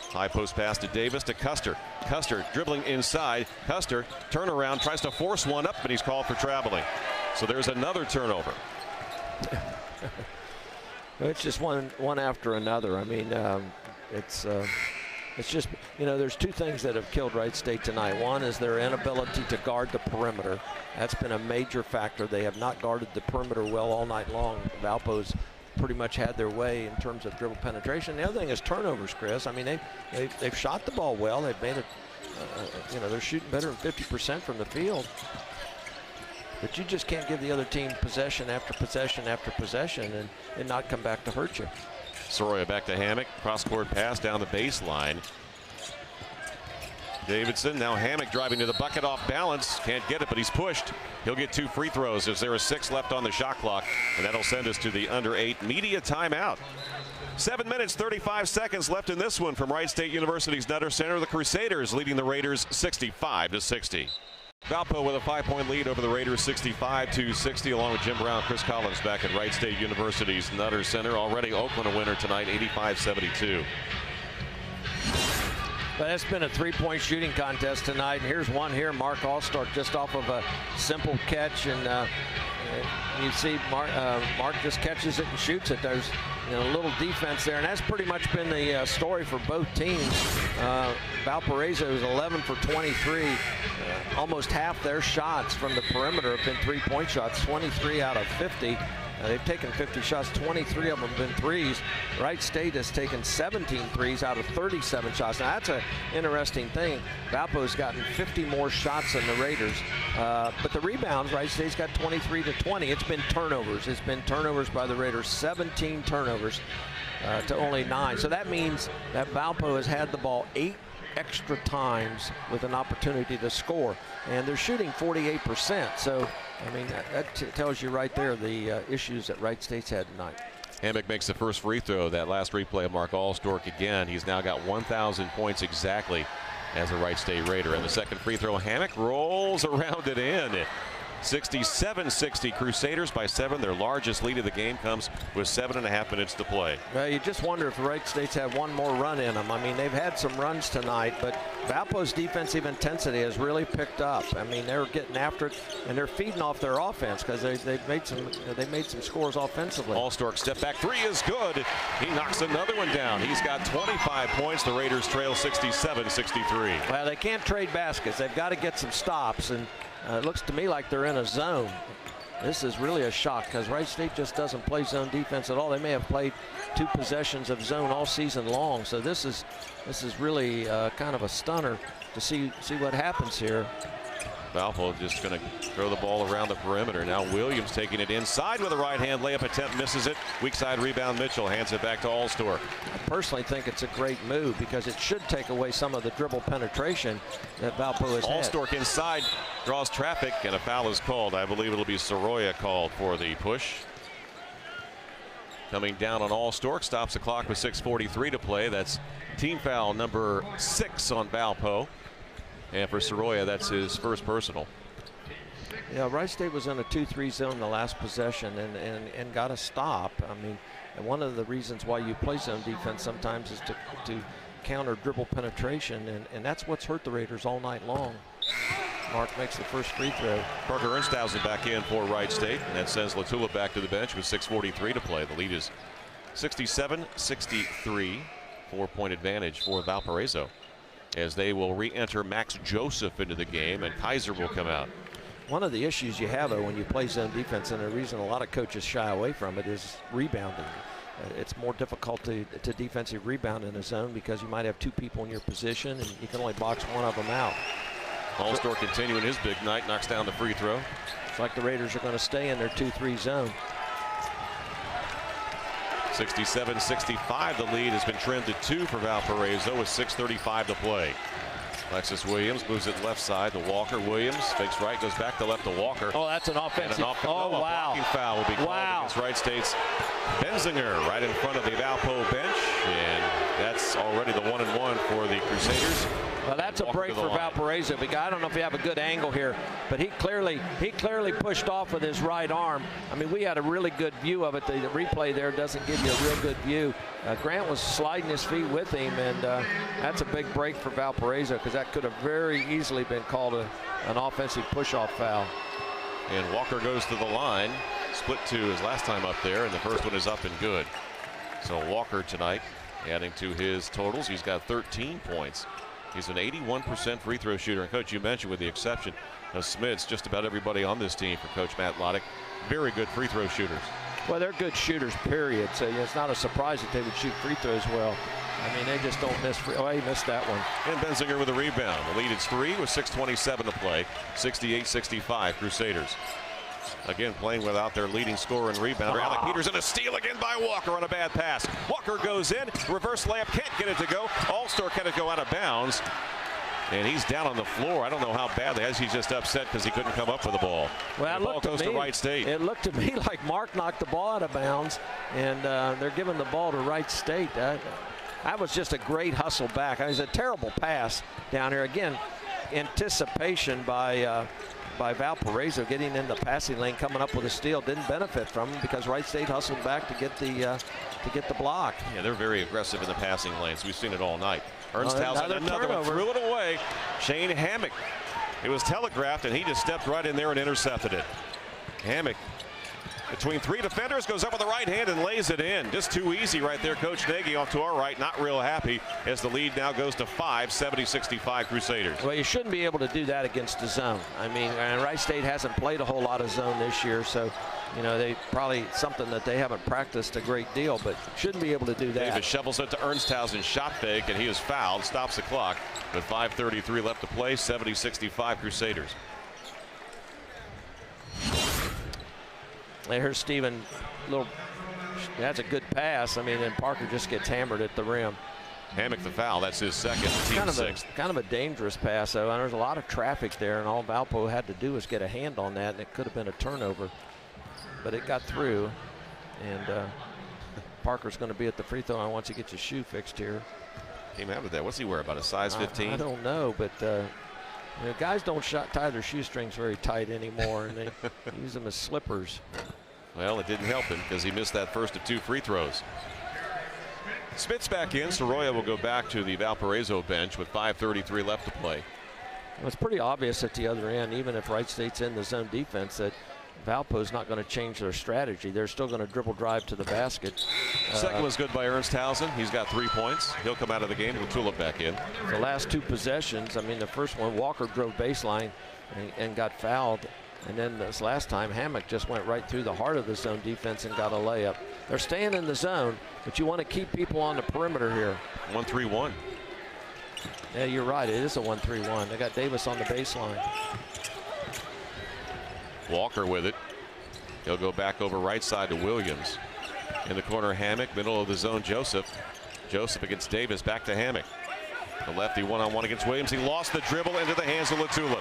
High post pass to Davis to Custer. Custer dribbling inside. Custer turnaround, tries to force one up, but he's called for traveling. So there's another turnover. It's just one after another. I mean, it's just, there's 2 things that have killed Wright State tonight. One is their inability to guard the perimeter. That's been a major factor. They have not guarded the perimeter well all night long. Valpo's pretty much had their way in terms of dribble penetration. The other thing is turnovers, Chris. I mean, they've shot the ball well. They've made it, they're shooting better than 50% from the field. But you just can't give the other team possession after possession after possession and not come back to hurt you. Soroya back to Hammock. Cross-court pass down the baseline. Davidson, now Hammock driving to the bucket off balance. Can't get it, but he's pushed. He'll get 2 free throws as there are 6 left on the shot clock, and that'll send us to the under 8 media timeout. 7 minutes, 35 seconds left in this one from Wright State University's Nutter Center. The Crusaders leading the Raiders 65-60. Valpo with a 5-point lead over the Raiders, 65-60, along with Jim Brown, Chris Collins back at Wright State University's Nutter Center. Already Oakland a winner tonight, 85-72. But it's been a 3-point shooting contest tonight. And here's one here. Mark Allstark just off of a simple catch. And you see Mark just catches it and shoots it. There's a little defense there. And that's pretty much been the story for both teams. Valparaiso is 11 for 23. Almost half their shots from the perimeter have been 3-point shots, 23 out of 50. They've taken 50 shots, 23 of them have been threes. Wright State has taken 17 threes out of 37 shots. Now that's an interesting thing. Valpo's gotten 50 more shots than the Raiders. But the rebounds, Wright State's got 23-20. It's been turnovers. It's been turnovers by the Raiders, 17 turnovers to only 9. So that means that Valpo has had the ball 8 extra times with an opportunity to score, and they're shooting 48%. So I mean that tells you right there the issues that Wright State's had tonight. Hammock makes the first free throw. That last replay of Mark Allstork again. He's now got 1,000 points exactly as a Wright State Raider. And the second free throw, Hammock rolls around it in. 67-60 Crusaders by 7. Their largest lead of the game comes with 7.5 minutes to play. Well, you just wonder if the Wright States have one more run in them. I mean, they've had some runs tonight, but Valpo's defensive intensity has really picked up. I mean, they're getting after it, and they're feeding off their offense because they made some scores offensively. Allstork step back 3 is good. He knocks another one down. He's got 25 points. The Raiders trail 67-63. Well, they can't trade baskets. They've got to get some stops, and it looks to me like they're in a zone. This is really a shock because Wright State just doesn't play zone defense at all. They may have played 2 possessions of zone all season long. So this is really kind of a stunner to see what happens here. Valpo just going to throw the ball around the perimeter. Now Williams taking it inside with a right-hand layup attempt, misses it. Weak side rebound, Mitchell hands it back to Allstork. I personally think it's a great move because it should take away some of the dribble penetration that Valpo has had. Allstork inside, draws traffic, and a foul is called. I believe it'll be Soroya called for the push. Coming down on Allstork, stops the clock with 6:43 to play. That's team foul number 6 on Valpo. And for Soroya, that's his first personal. Yeah, Wright State was in a 2-3 zone the last possession and got a stop. I mean, and one of the reasons why you play zone defense sometimes is to counter dribble penetration, and that's what's hurt the Raiders all night long. Mark makes the first free throw. Parker Ernstausen back in for Wright State, and that sends Latula back to the bench with 6:43 to play. The lead is 67-63. 4-point advantage for Valparaiso, as they will re-enter Max Joseph into the game, and Kaiser will come out. One of the issues you have, though, when you play zone defense, and the reason a lot of coaches shy away from it, is rebounding. It's more difficult to defensive rebound in a zone because you might have two people in your position, and you can only box one of them out. Allstor continuing his big night, knocks down the free throw. It's like the Raiders are going to stay in their 2-3 zone. 67-65. The lead has been trimmed to 2 for Valparaiso with 6:35 to play. Alexis Williams moves it left side to Walker. Williams fakes right, goes back to left to Walker. Oh, that's an offensive. A blocking foul will be called against Wright State's Benzinger right in front of the Valpo bench, and that's already the 1-and-1 for the Crusaders. Well, that's a break for Valparaiso, because I don't know if you have a good angle here, but he clearly pushed off with his right arm. I mean, we had a really good view of it. The replay there doesn't give you a real good view. Grant was sliding his feet with him, and that's a big break for Valparaiso, because that could have very easily been called an offensive push-off foul. And Walker goes to the line, split 2 his last time up there, and the first one is up and good. So Walker tonight adding to his totals. He's got 13 points. He's an 81% free throw shooter. And Coach, you mentioned, with the exception of Smits, just about everybody on this team for Coach Matt Loddick, very good free throw shooters. Well, they're good shooters, period. So it's not a surprise that they would shoot free throws well. I mean, they just don't miss free. Oh, he missed that one. And Benzinger with a rebound. The lead is 3 with 6:27 to play. 68-65 Crusaders. Again, playing without their leading scorer and rebounder. Alec Peters, and a steal again by Walker on a bad pass. Walker goes in, reverse layup, can't get it to go. Allstor can't go out of bounds. And he's down on the floor. I don't know how badly. He's just upset because he couldn't come up with the ball. Well, the ball goes to Wright State. It looked to me like Mark knocked the ball out of bounds, and they're giving the ball to Wright State. That was just a great hustle back. It was a terrible pass down here. Again, anticipation by Valparaiso getting in the passing lane, coming up with a steal. Didn't benefit from him because Wright State hustled back to get the block. Yeah, they're very aggressive in the passing lanes. We've seen it all night. Ernstausen, another one, threw it away. Shane Hammock. It was telegraphed, and he just stepped right in there and intercepted it. Hammock, between 3 defenders, goes up with the right hand and lays it in. Just too easy right there. Coach Nagy off to our right, not real happy, as the lead now goes to 5, 70-65 Crusaders. Well, you shouldn't be able to do that against the zone. I mean, Wright State hasn't played a whole lot of zone this year, so you know, they probably something that they haven't practiced a great deal, but shouldn't be able to do that. Davis shovels it to Ernstausen, shot fake, and he is fouled, stops the clock with 5:33 left to play. 70-65 Crusaders. Here's Steven, that's a good pass. I mean, and Parker just gets hammered at the rim. Hammock the foul. That's his second, team sixth. Kind of a dangerous pass, though. And there's a lot of traffic there, and all Valpo had to do was get a hand on that, and it could have been a turnover. But it got through, and Parker's going to be at the free throw line once he gets his shoe fixed here. Came out with that. What's he wear? About a size 15? I don't know, but you know, guys don't tie their shoestrings very tight anymore, and they use them as slippers. Well, it didn't help him because he missed that first of 2 free throws. Smits back in. Soroya will go back to the Valparaiso bench with 5:33 left to play. Well, it's pretty obvious at the other end, even if Wright State's in the zone defense, that Valpo's not going to change their strategy. They're still going to dribble drive to the basket. Second was good by Ernstausen. He's got 3 points. He'll come out of the game with Tulip back in. The last 2 possessions, I mean, the first one, Walker drove baseline and got fouled. And then this last time, Hammock just went right through the heart of the zone defense and got a layup. They're staying in the zone, but you want to keep people on the perimeter here. 1-3-1. Yeah, you're right. It is a 1-3-1. They got Davis on the baseline. Walker with it. He'll go back over right side to Williams. In the corner, Hammock. Middle of the zone, Joseph. Joseph against Davis. Back to Hammock. The lefty one-on-one against Williams. He lost the dribble into the hands of Latula.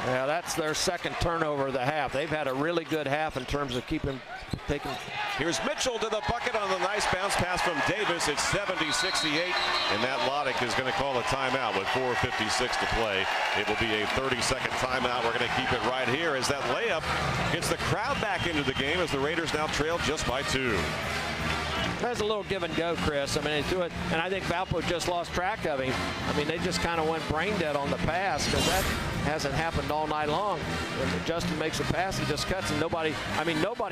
Yeah, that's their second turnover of the half. They've had a really good half in terms of taking. Here's Mitchell to the bucket on the nice bounce pass from Davis. It's 70-68, and Matt Loddick is going to call a timeout with 4:56 to play. It will be a 30-second timeout. We're going to keep it right here as that layup gets the crowd back into the game as the Raiders now trail just by 2. That's a little give and go, Chris. I mean, they threw it, and I think Valpo just lost track of him. I mean, they just kind of went brain dead on the pass because that hasn't happened all night long. When Justin makes a pass, he just cuts, and nobody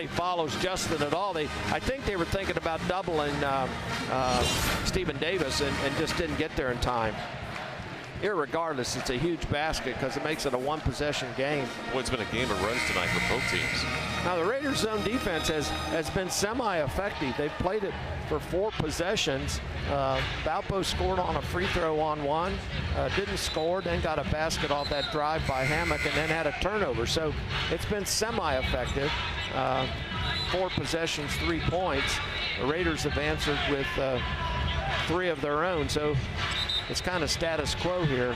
follows Justin at all. I think they were thinking about doubling Stephen Davis and just didn't get there in time. Irregardless, it's a huge basket because it makes it a one-possession game. Boy, it's been a game of runs tonight for both teams. Now, the Raiders' zone defense has been semi-effective. They've played it for 4 possessions. Valpo scored on a free throw on one, didn't score, then got a basket off that drive by Hammock, and then had a turnover. So it's been semi-effective. 4 possessions, 3 points. The Raiders have answered with 3 of their own. So it's kind of status quo here.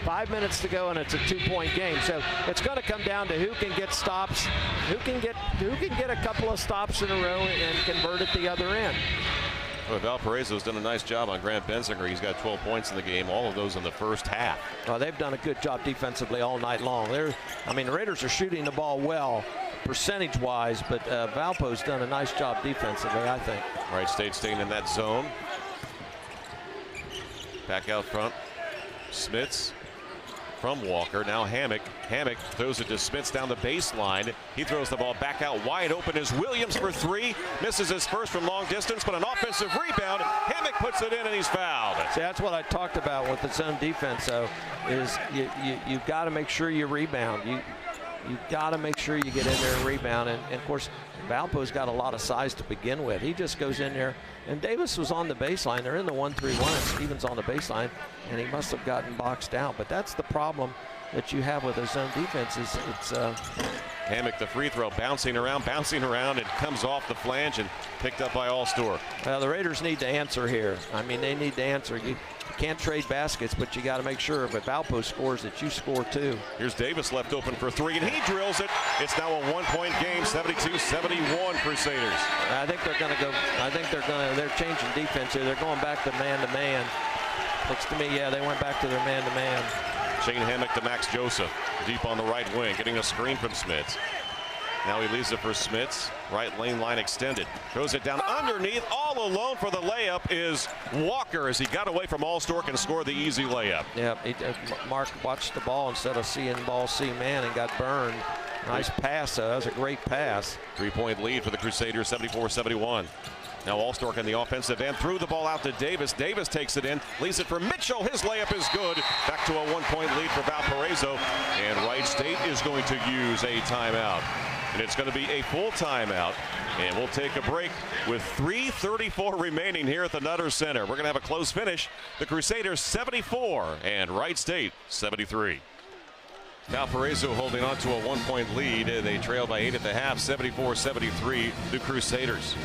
5 minutes to go, and it's a 2-point game. So it's going to come down to who can get stops, who can get a couple of stops in a row and convert at the other end. Well, Valparaiso's done a nice job on Grant Benzinger. He's got 12 points in the game, all of those in the first half. Well, they've done a good job defensively all night long. The Raiders are shooting the ball well, percentage-wise, but Valpo's done a nice job defensively, I think. Wright State staying in that zone. Back out front, Smits from Walker. Now Hammock. Hammock throws it to Smits down the baseline. He throws the ball back out wide open as Williams for 3. Misses his first from long distance, but an offensive rebound. Hammock puts it in, and he's fouled. See, that's what I talked about with the zone defense, though, is you've got to make sure you rebound. You've got to make sure you get in there and rebound. And of course, Valpo's got a lot of size to begin with. He just goes in there, and Davis was on the baseline. They're in the 1-3-1, and Stevens on the baseline, and he must have gotten boxed out. But that's the problem that you have with a zone defense. Is it's Hammock, the free throw, bouncing around, and comes off the flange and picked up by Allstor. Well, the Raiders need to answer here. I mean, they need to answer. You can't trade baskets, but you got to make sure if Valpo scores that you score too. Here's Davis left open for 3, and he drills it. It's now a 1-point game, 72-71 Crusaders. I think they're going to go. They're changing defense here. They're going back to man-to-man. Looks to me, yeah, they went back to their man-to-man. Shane Hammock to Max Joseph, deep on the right wing, getting a screen from Smits. Now he leaves it for Smits. Right lane line extended. Throws it down underneath. All alone for the layup is Walker as he got away from Allstork and scored the easy layup. Yeah, Mark watched the ball instead of seeing ball see man and got burned. Nice pass, though. That was a great pass. 3-point lead for the Crusaders, 74-71. Now Allstork on the offensive end, threw the ball out to Davis. Davis takes it in, leaves it for Mitchell. His layup is good. Back to a 1-point lead for Valparaiso. And Wright State is going to use a timeout. And it's going to be a full timeout. And we'll take a break with 3:34 remaining here at the Nutter Center. We're going to have a close finish. The Crusaders 74 and Wright State 73. Valparaiso holding on to a 1-point lead. They trail by 8 at the half, 74-73, the Crusaders.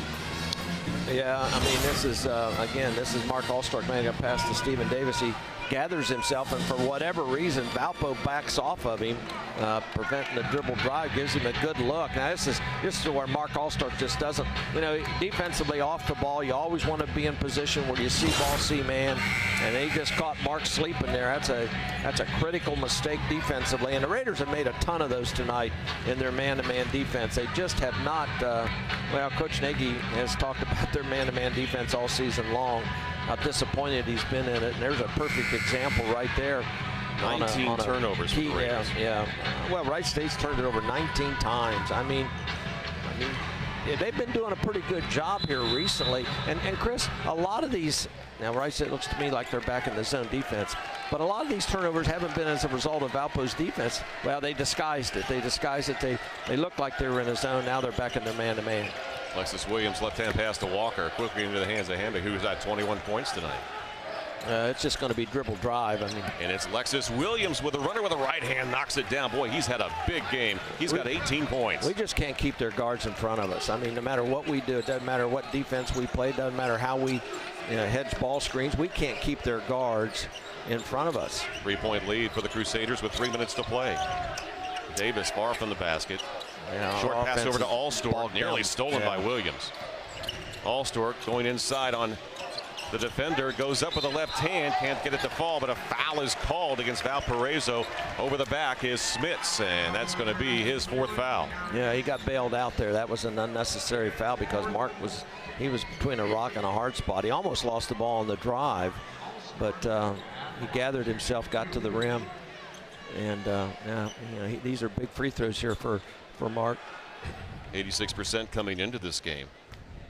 Yeah, I mean, this is, again, this is Mark Allstork making a pass to Stephen Davis. He gathers himself, and for whatever reason, Valpo backs off of him, preventing the dribble drive, gives him a good look. Now, this is where Mark Allstork just doesn't, defensively off the ball, you always want to be in position where you see ball, see man, and they just caught Mark sleeping there. That's a critical mistake defensively, and the Raiders have made a ton of those tonight in their man-to-man defense. They just have not, well, Coach Nagy has talked about their man-to-man defense all season long. How disappointed he's been in it, and there's a perfect example right there. 19 turnovers for the Raiders. Yeah. Well, Wright State's turned it over 19 times. I mean, yeah, they've been doing a pretty good job here recently. And Chris, a lot of these, now Wright State looks to me like they're back in the zone defense, but a lot of these turnovers haven't been as a result of Valpo's defense. Well, they disguised it. They looked like they were in a zone. Now they're back in their man-to-man. Alexis Williams, left-hand pass to Walker, quickly into the hands of Hammock, who's at 21 points tonight. It's just going to be dribble drive. And it's Alexis Williams with a runner with a right hand, knocks it down. Boy, he's had a big game. He's got 18 points. We just can't keep their guards in front of us. I mean, no matter what we do, it doesn't matter what defense we play, it doesn't matter how we hedge ball screens. We can't keep their guards in front of us. 3-point lead for the Crusaders with 3 minutes to play. Davis far from the basket. Yeah, short pass over to Allstork, nearly stolen by Williams. Allstork going inside on The defender goes up with the left hand, can't get it to fall, but a foul is called against Valparaiso. Over the back is Smits, and that's going to be his 4th foul. Yeah, he got bailed out there. That was an unnecessary foul because Mark was between a rock and a hard spot. He almost lost the ball on the drive, but he gathered himself, got to the rim, and these are big free throws here for Mark. 86% coming into this game.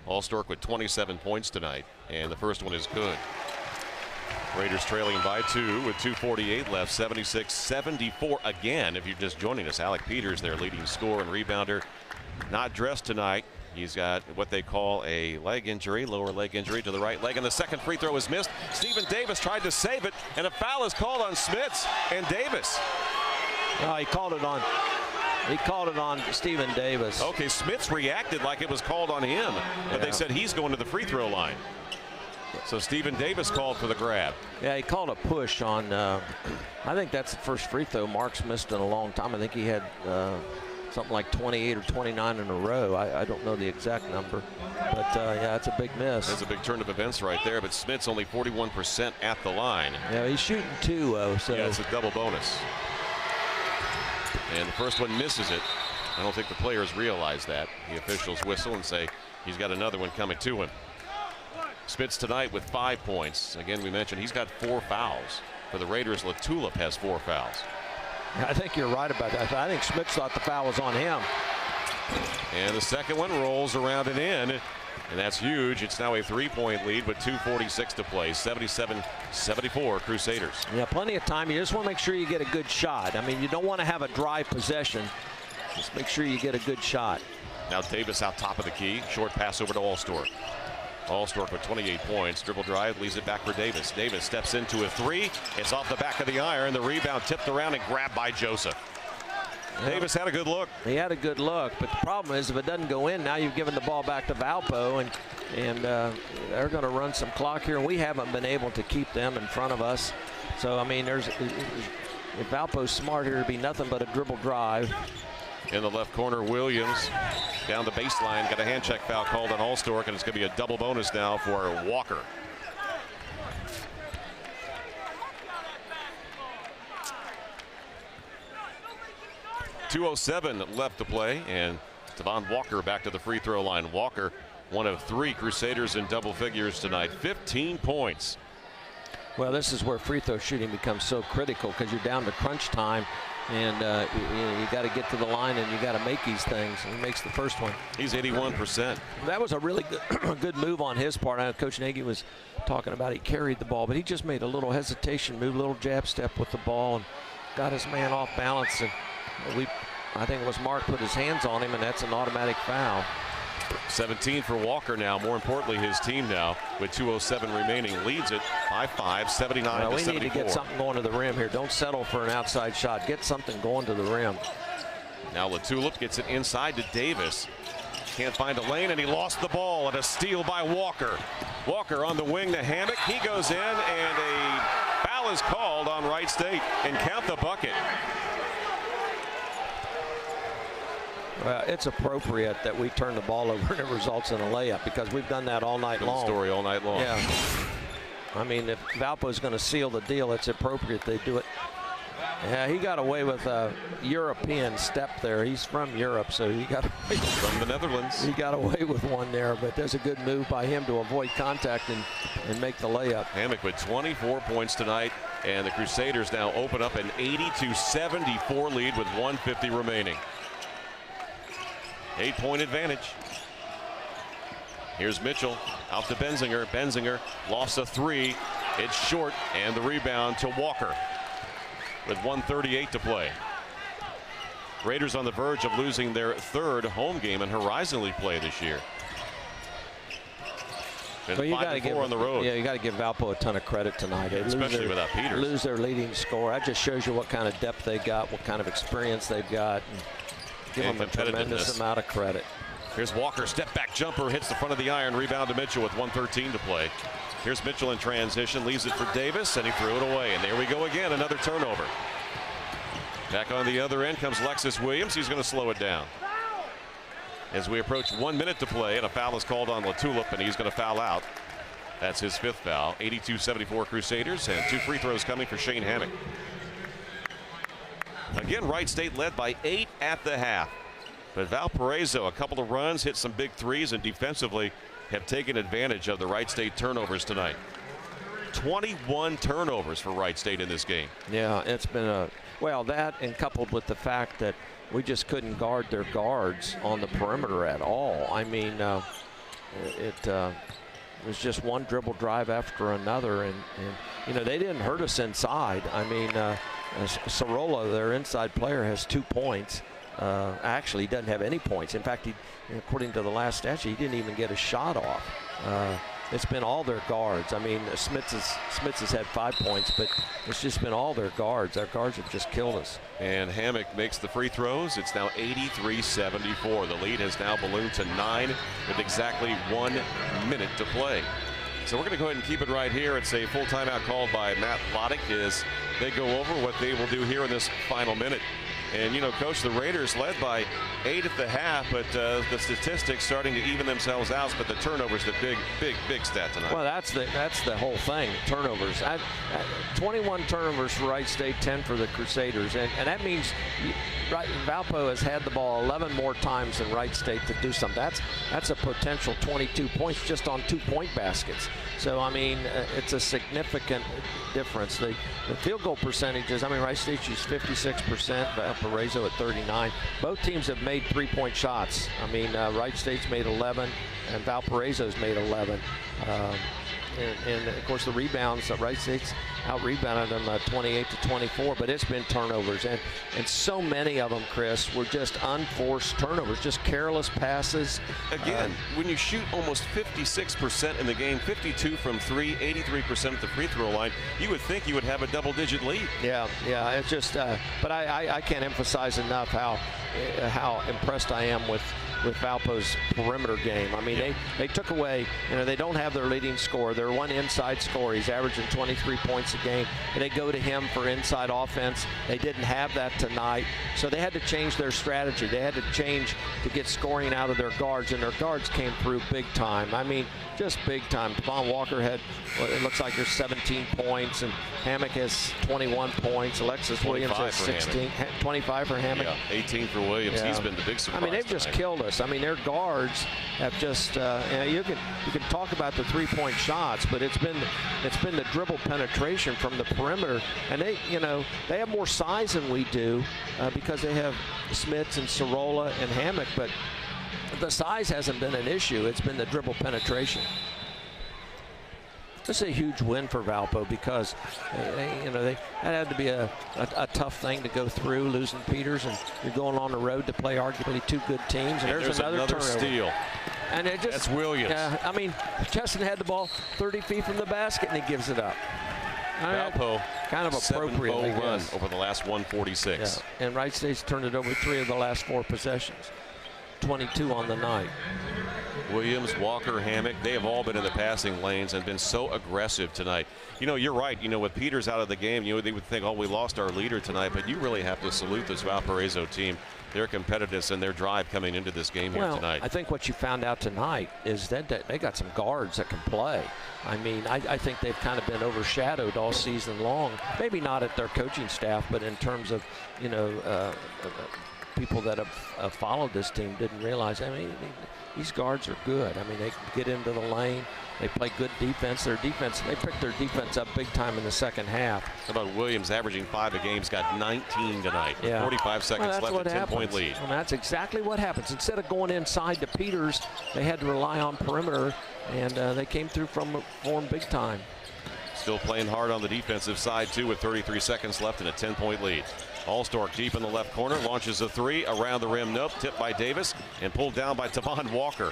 Allstork with 27 points tonight, and the first one is good. Raiders trailing by 2 with 2:48 left, 76-74 again. If you're just joining us, Alec Peters, their leading scorer and rebounder, not dressed tonight. He's got what they call a leg injury, lower leg injury to the right leg, and the second free throw is missed. Stephen Davis tried to save it, and a foul is called on Smits and Davis. Oh, he called it on Stephen Davis. Okay, Smits reacted like it was called on him, but they said he's going to the free throw line. So Stephen Davis called for the grab. Yeah, he called a push on, I think that's the first free throw Mark's missed in a long time. I think he had something like 28 or 29 in a row. I don't know the exact number, but yeah, it's a big miss. That's a big turn of events right there, but Smits only 41% at the line. Yeah, he's shooting 2, so. Yeah, it's a double bonus. And the first one misses it. I don't think the players realize that. The officials whistle and say he's got another one coming to him. Smits tonight with 5 points. Again, we mentioned he's got 4 fouls. For the Raiders, Latulip has 4 fouls. I think you're right about that. I think Smits thought the foul was on him. And the second one rolls around and in. And that's huge. It's now a 3-point lead with 2:46 to play. 77-74 Crusaders. Yeah, plenty of time. You just want to make sure you get a good shot. I mean, you don't want to have a dry possession. Just make sure you get a good shot. Now Davis out top of the key. Short pass over to Allstork. Allstork with 28 points. Dribble drive, leaves it back for Davis. Davis steps into a 3. It's off the back of the iron. The rebound tipped around and grabbed by Joseph. Davis had a good look. He had a good look, but the problem is if it doesn't go in, now you've given the ball back to Valpo, and they're going to run some clock here, and we haven't been able to keep them in front of us. So, I mean, if Valpo's smart here, it'd be nothing but a dribble drive. In the left corner, Williams down the baseline, got a hand check foul called on Allstork, and it's going to be a double bonus now for Walker. .207 left to play, and Devon Walker back to the free throw line. Walker, one of 3 Crusaders in double figures tonight. 15 points. Well, this is where free throw shooting becomes so critical because you're down to crunch time, and you got to get to the line and you got to make these things. And he makes the first one. He's 81%. That was a really good move on his part. I know Coach Nagy was talking about he carried the ball, but he just made a little hesitation move, a little jab step with the ball, and got his man off balance. And I think it was Mark put his hands on him, and that's an automatic foul. 17 for Walker now. More importantly, his team now with 2:07 remaining leads it by 5, 79-74. We need to get something going to the rim here. Don't settle for an outside shot. Get something going to the rim. Now Latulip gets it inside to Davis. Can't find a lane, and he lost the ball, and a steal by Walker. Walker on the wing to Hammock. He goes in, and a foul is called on Wright State, and count the bucket. Well, it's appropriate that we turn the ball over and it results in a layup because we've done that all night long. Story all night long. Yeah. I mean, if Valpo's going to seal the deal, it's appropriate they do it. Yeah, he got away with a European step there. He's from Europe, so he got away from the Netherlands. He got away with one there, but there's a good move by him to avoid contact and make the layup. Hammock with 24 points tonight, and the Crusaders now open up an 80-74 lead with 1:50 remaining. 8-point advantage. Here's Mitchell out to Benzinger. Benzinger lost a 3. It's short, and the rebound to Walker with 1:38 to play. Raiders on the verge of losing their 3rd home game in Horizon League play this year. Well, you got to give on the road. Yeah, you got to give Valpo a ton of credit tonight. Especially without Peters. Lose their leading scorer. That just shows you what kind of depth they got, what kind of experience they've got. And give them a tremendous amount of credit. Here's Walker, step back jumper, hits the front of the iron, rebound to Mitchell with 1:13 to play. Here's Mitchell in transition, leaves it for Davis, and he threw it away. And there we go again, another turnover. Back on the other end comes Lexus Williams. He's going to slow it down. As we approach 1 minute to play, and a foul is called on Latulip, and he's going to foul out. That's his 5th foul. 82-74 Crusaders, and 2 free throws coming for Shane Hammock. Again, Wright State led by 8 at the half. But Valparaiso, a couple of runs, hit some big threes, and defensively have taken advantage of the Wright State turnovers tonight. 21 turnovers for Wright State in this game. Yeah, it's been well, that and coupled with the fact that we just couldn't guard their guards on the perimeter at all. I mean, it was just one dribble drive after another, and you know, they didn't hurt us inside. I mean, Sorolla, their inside player, has 2 points. Actually, he doesn't have any points. In fact, according to the last stat sheet, he didn't even get a shot off. It's been all their guards. I mean, Smits has had 5 points, but it's just been all their guards. Their guards have just killed us. And Hammock makes the free throws. It's now 83-74. The lead has now ballooned to 9 with exactly 1 minute to play. So we're going to go ahead and keep it right here. It's a full timeout called by Matt Loddick as they go over what they will do here in this final minute. And, you know, Coach, the Raiders led by 8 at the half, but the statistics starting to even themselves out. But the turnovers, the big stat tonight. Well, that's the whole thing, turnovers. 21 turnovers for Wright State, 10 for the Crusaders. And that means Valpo has had the ball 11 more times than Wright State to do something. That's a potential 22 points just on 2-point baskets. So, I mean, it's a significant difference. The field goal percentages, I mean, Wright State used 56%, Valparaiso at 39. Both teams have made 3-point shots. I mean, Wright State's made 11 and Valparaiso's made 11. And of course, the rebounds, Wright State's out-rebounded them 28-24, but it's been turnovers. And so many of them, Chris, were just unforced turnovers, just careless passes. Again, when you shoot almost 56% in the game, 52 from 3, 83% at the free throw line, you would think you would have a double-digit lead. Yeah, it's just, but I can't emphasize enough how impressed I am with Valpo's perimeter game. I mean, they took away, you know, they don't have their leading scorer. Their one inside scorer, he's averaging 23 points a game. And they go to him for inside offense. They didn't have that tonight. So they had to change their strategy. They had to change to get scoring out of their guards, and their guards came through big time. I mean, just big time. Devon Walker had, it looks like there's 17 points, and Hammock has 21 points. Alexis Williams has 16, 25 for Hammock. Yeah, 18 for Williams. He's been the big surprise. I mean, they've just killed us. I mean, their guards have just, you can talk about the 3-point shots, but it's been the dribble penetration from the perimeter, and they have more size than we do because they have Smits and Sorolla and Hammock, but the size hasn't been an issue. It's been the dribble penetration. This is a huge win for Valpo because that had to be a tough thing to go through, losing Peters, and you're going on the road to play arguably 2 good teams, and there's another turnover. Steal. And it just, that's Williams. I mean, Chesson had the ball 30 feet from the basket, and he gives it up. Valpo, kind of appropriate, 7-0 run over the last 146. Yeah. And Wright State's turned it over 3 of the last 4 possessions. 22 on the night. Williams, Walker, Hammock, they have all been in the passing lanes and been so aggressive tonight. You know, you're right. You know, with Peters out of the game, they would think, oh, we lost our leader tonight. But you really have to salute this Valparaiso team, their competitiveness and their drive coming into this game here tonight. I think what you found out tonight is that they got some guards that can play. I mean, I think they've kind of been overshadowed all season long. Maybe not at their coaching staff, but in terms of, people that have followed this team didn't realize. I mean, these guards are good. I mean, they can get into the lane. They play good defense. They picked their defense up big time in the second half. How about Williams averaging 5 a game? He's got 19 tonight. Yeah. 45 seconds left, a 10-point lead. And that's exactly what happens. Instead of going inside to Peters, they had to rely on perimeter, and they came through from form big time. Still playing hard on the defensive side, too, with 33 seconds left and a 10-point lead. Allstork deep in the left corner, launches a 3 around the rim. Nope, tipped by Davis and pulled down by Devon Walker.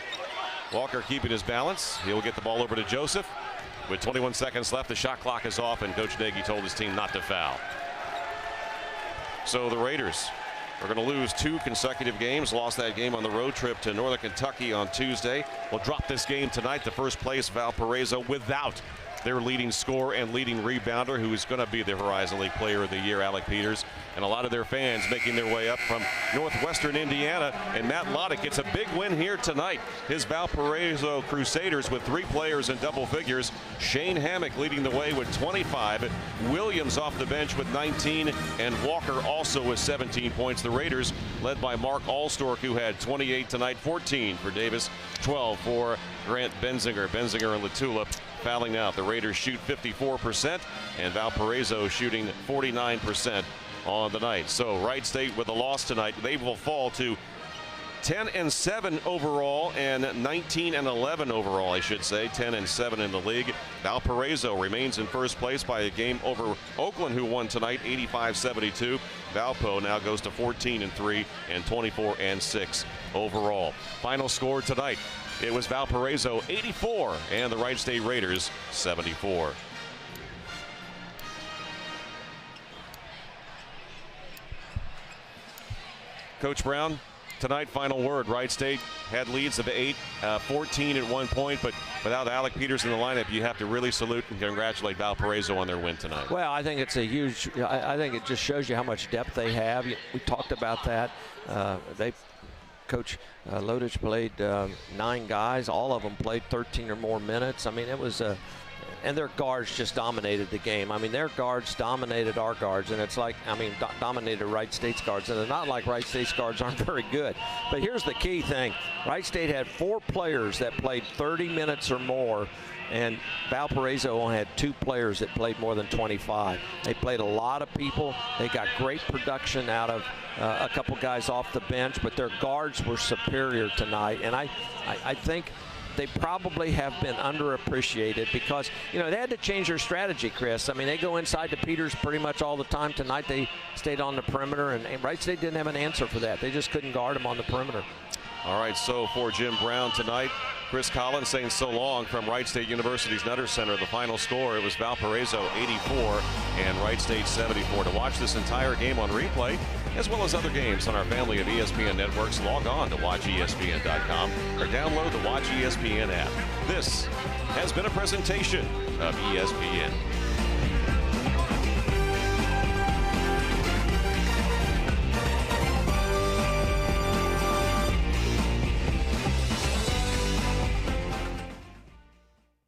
Walker keeping his balance. He'll get the ball over to Joseph. With 21 seconds left, the shot clock is off, and Coach Nagy told his team not to foul. So the Raiders are going to lose 2 consecutive games. Lost that game on the road trip to Northern Kentucky on Tuesday. Will drop this game tonight. The first place Valparaiso without their leading scorer and leading rebounder, who is going to be the Horizon League Player of the Year, Alec Peters, and a lot of their fans making their way up from northwestern Indiana. And Matt Loddick gets a big win here tonight. His Valparaiso Crusaders with 3 players in double figures. Shane Hammock leading the way with 25. Williams off the bench with 19, and Walker also with 17 points. The Raiders led by Mark Allstork, who had 28 tonight, 14 for Davis, 12 for Grant Benzinger. Benzinger and Latula fouling out. The Raiders shoot 54%, and Valparaiso shooting 49% on the night. So Wright State with a loss tonight. They will fall to 10-7 overall and 19-11 overall, I should say. 10-7 in the league. Valparaiso remains in first place by a game over Oakland, who won tonight 85-72. Valpo now goes to 14-3 and 24-6 overall. Final score tonight, it was Valparaiso 84 and the Wright State Raiders 74. Coach Brown, tonight, final word. Wright State had leads of 8, 14 at one point, but without Alec Peters in the lineup, you have to really salute and congratulate Valparaiso on their win tonight. Well, I think it's a huge, I think it just shows you how much depth they have. We talked about that. Coach Lodich played 9 guys. All of them played 13 or more minutes. I mean, it was a, and their guards just dominated the game. I mean, their guards dominated our guards, and it's like, I mean, dominated Wright State's guards. And it's not like Wright State's guards aren't very good. But here's the key thing. Wright State had 4 players that played 30 minutes or more, and Valparaiso only had 2 players that played more than 25. They played a lot of people. They got great production out of a couple guys off the bench, but their guards were superior tonight. And I think they probably have been underappreciated because, you know, they had to change their strategy, Chris. I mean, they go inside to Peters pretty much all the time. Tonight they stayed on the perimeter, and Wright State didn't have an answer for that. They just couldn't guard him on the perimeter. All right, so for Jim Brown tonight, Chris Collins saying so long from Wright State University's Nutter Center. The final score, it was Valparaiso 84 and Wright State 74. To watch this entire game on replay, as well as other games on our family of ESPN networks, log on to watchespn.com or download the Watch ESPN app. This has been a presentation of ESPN.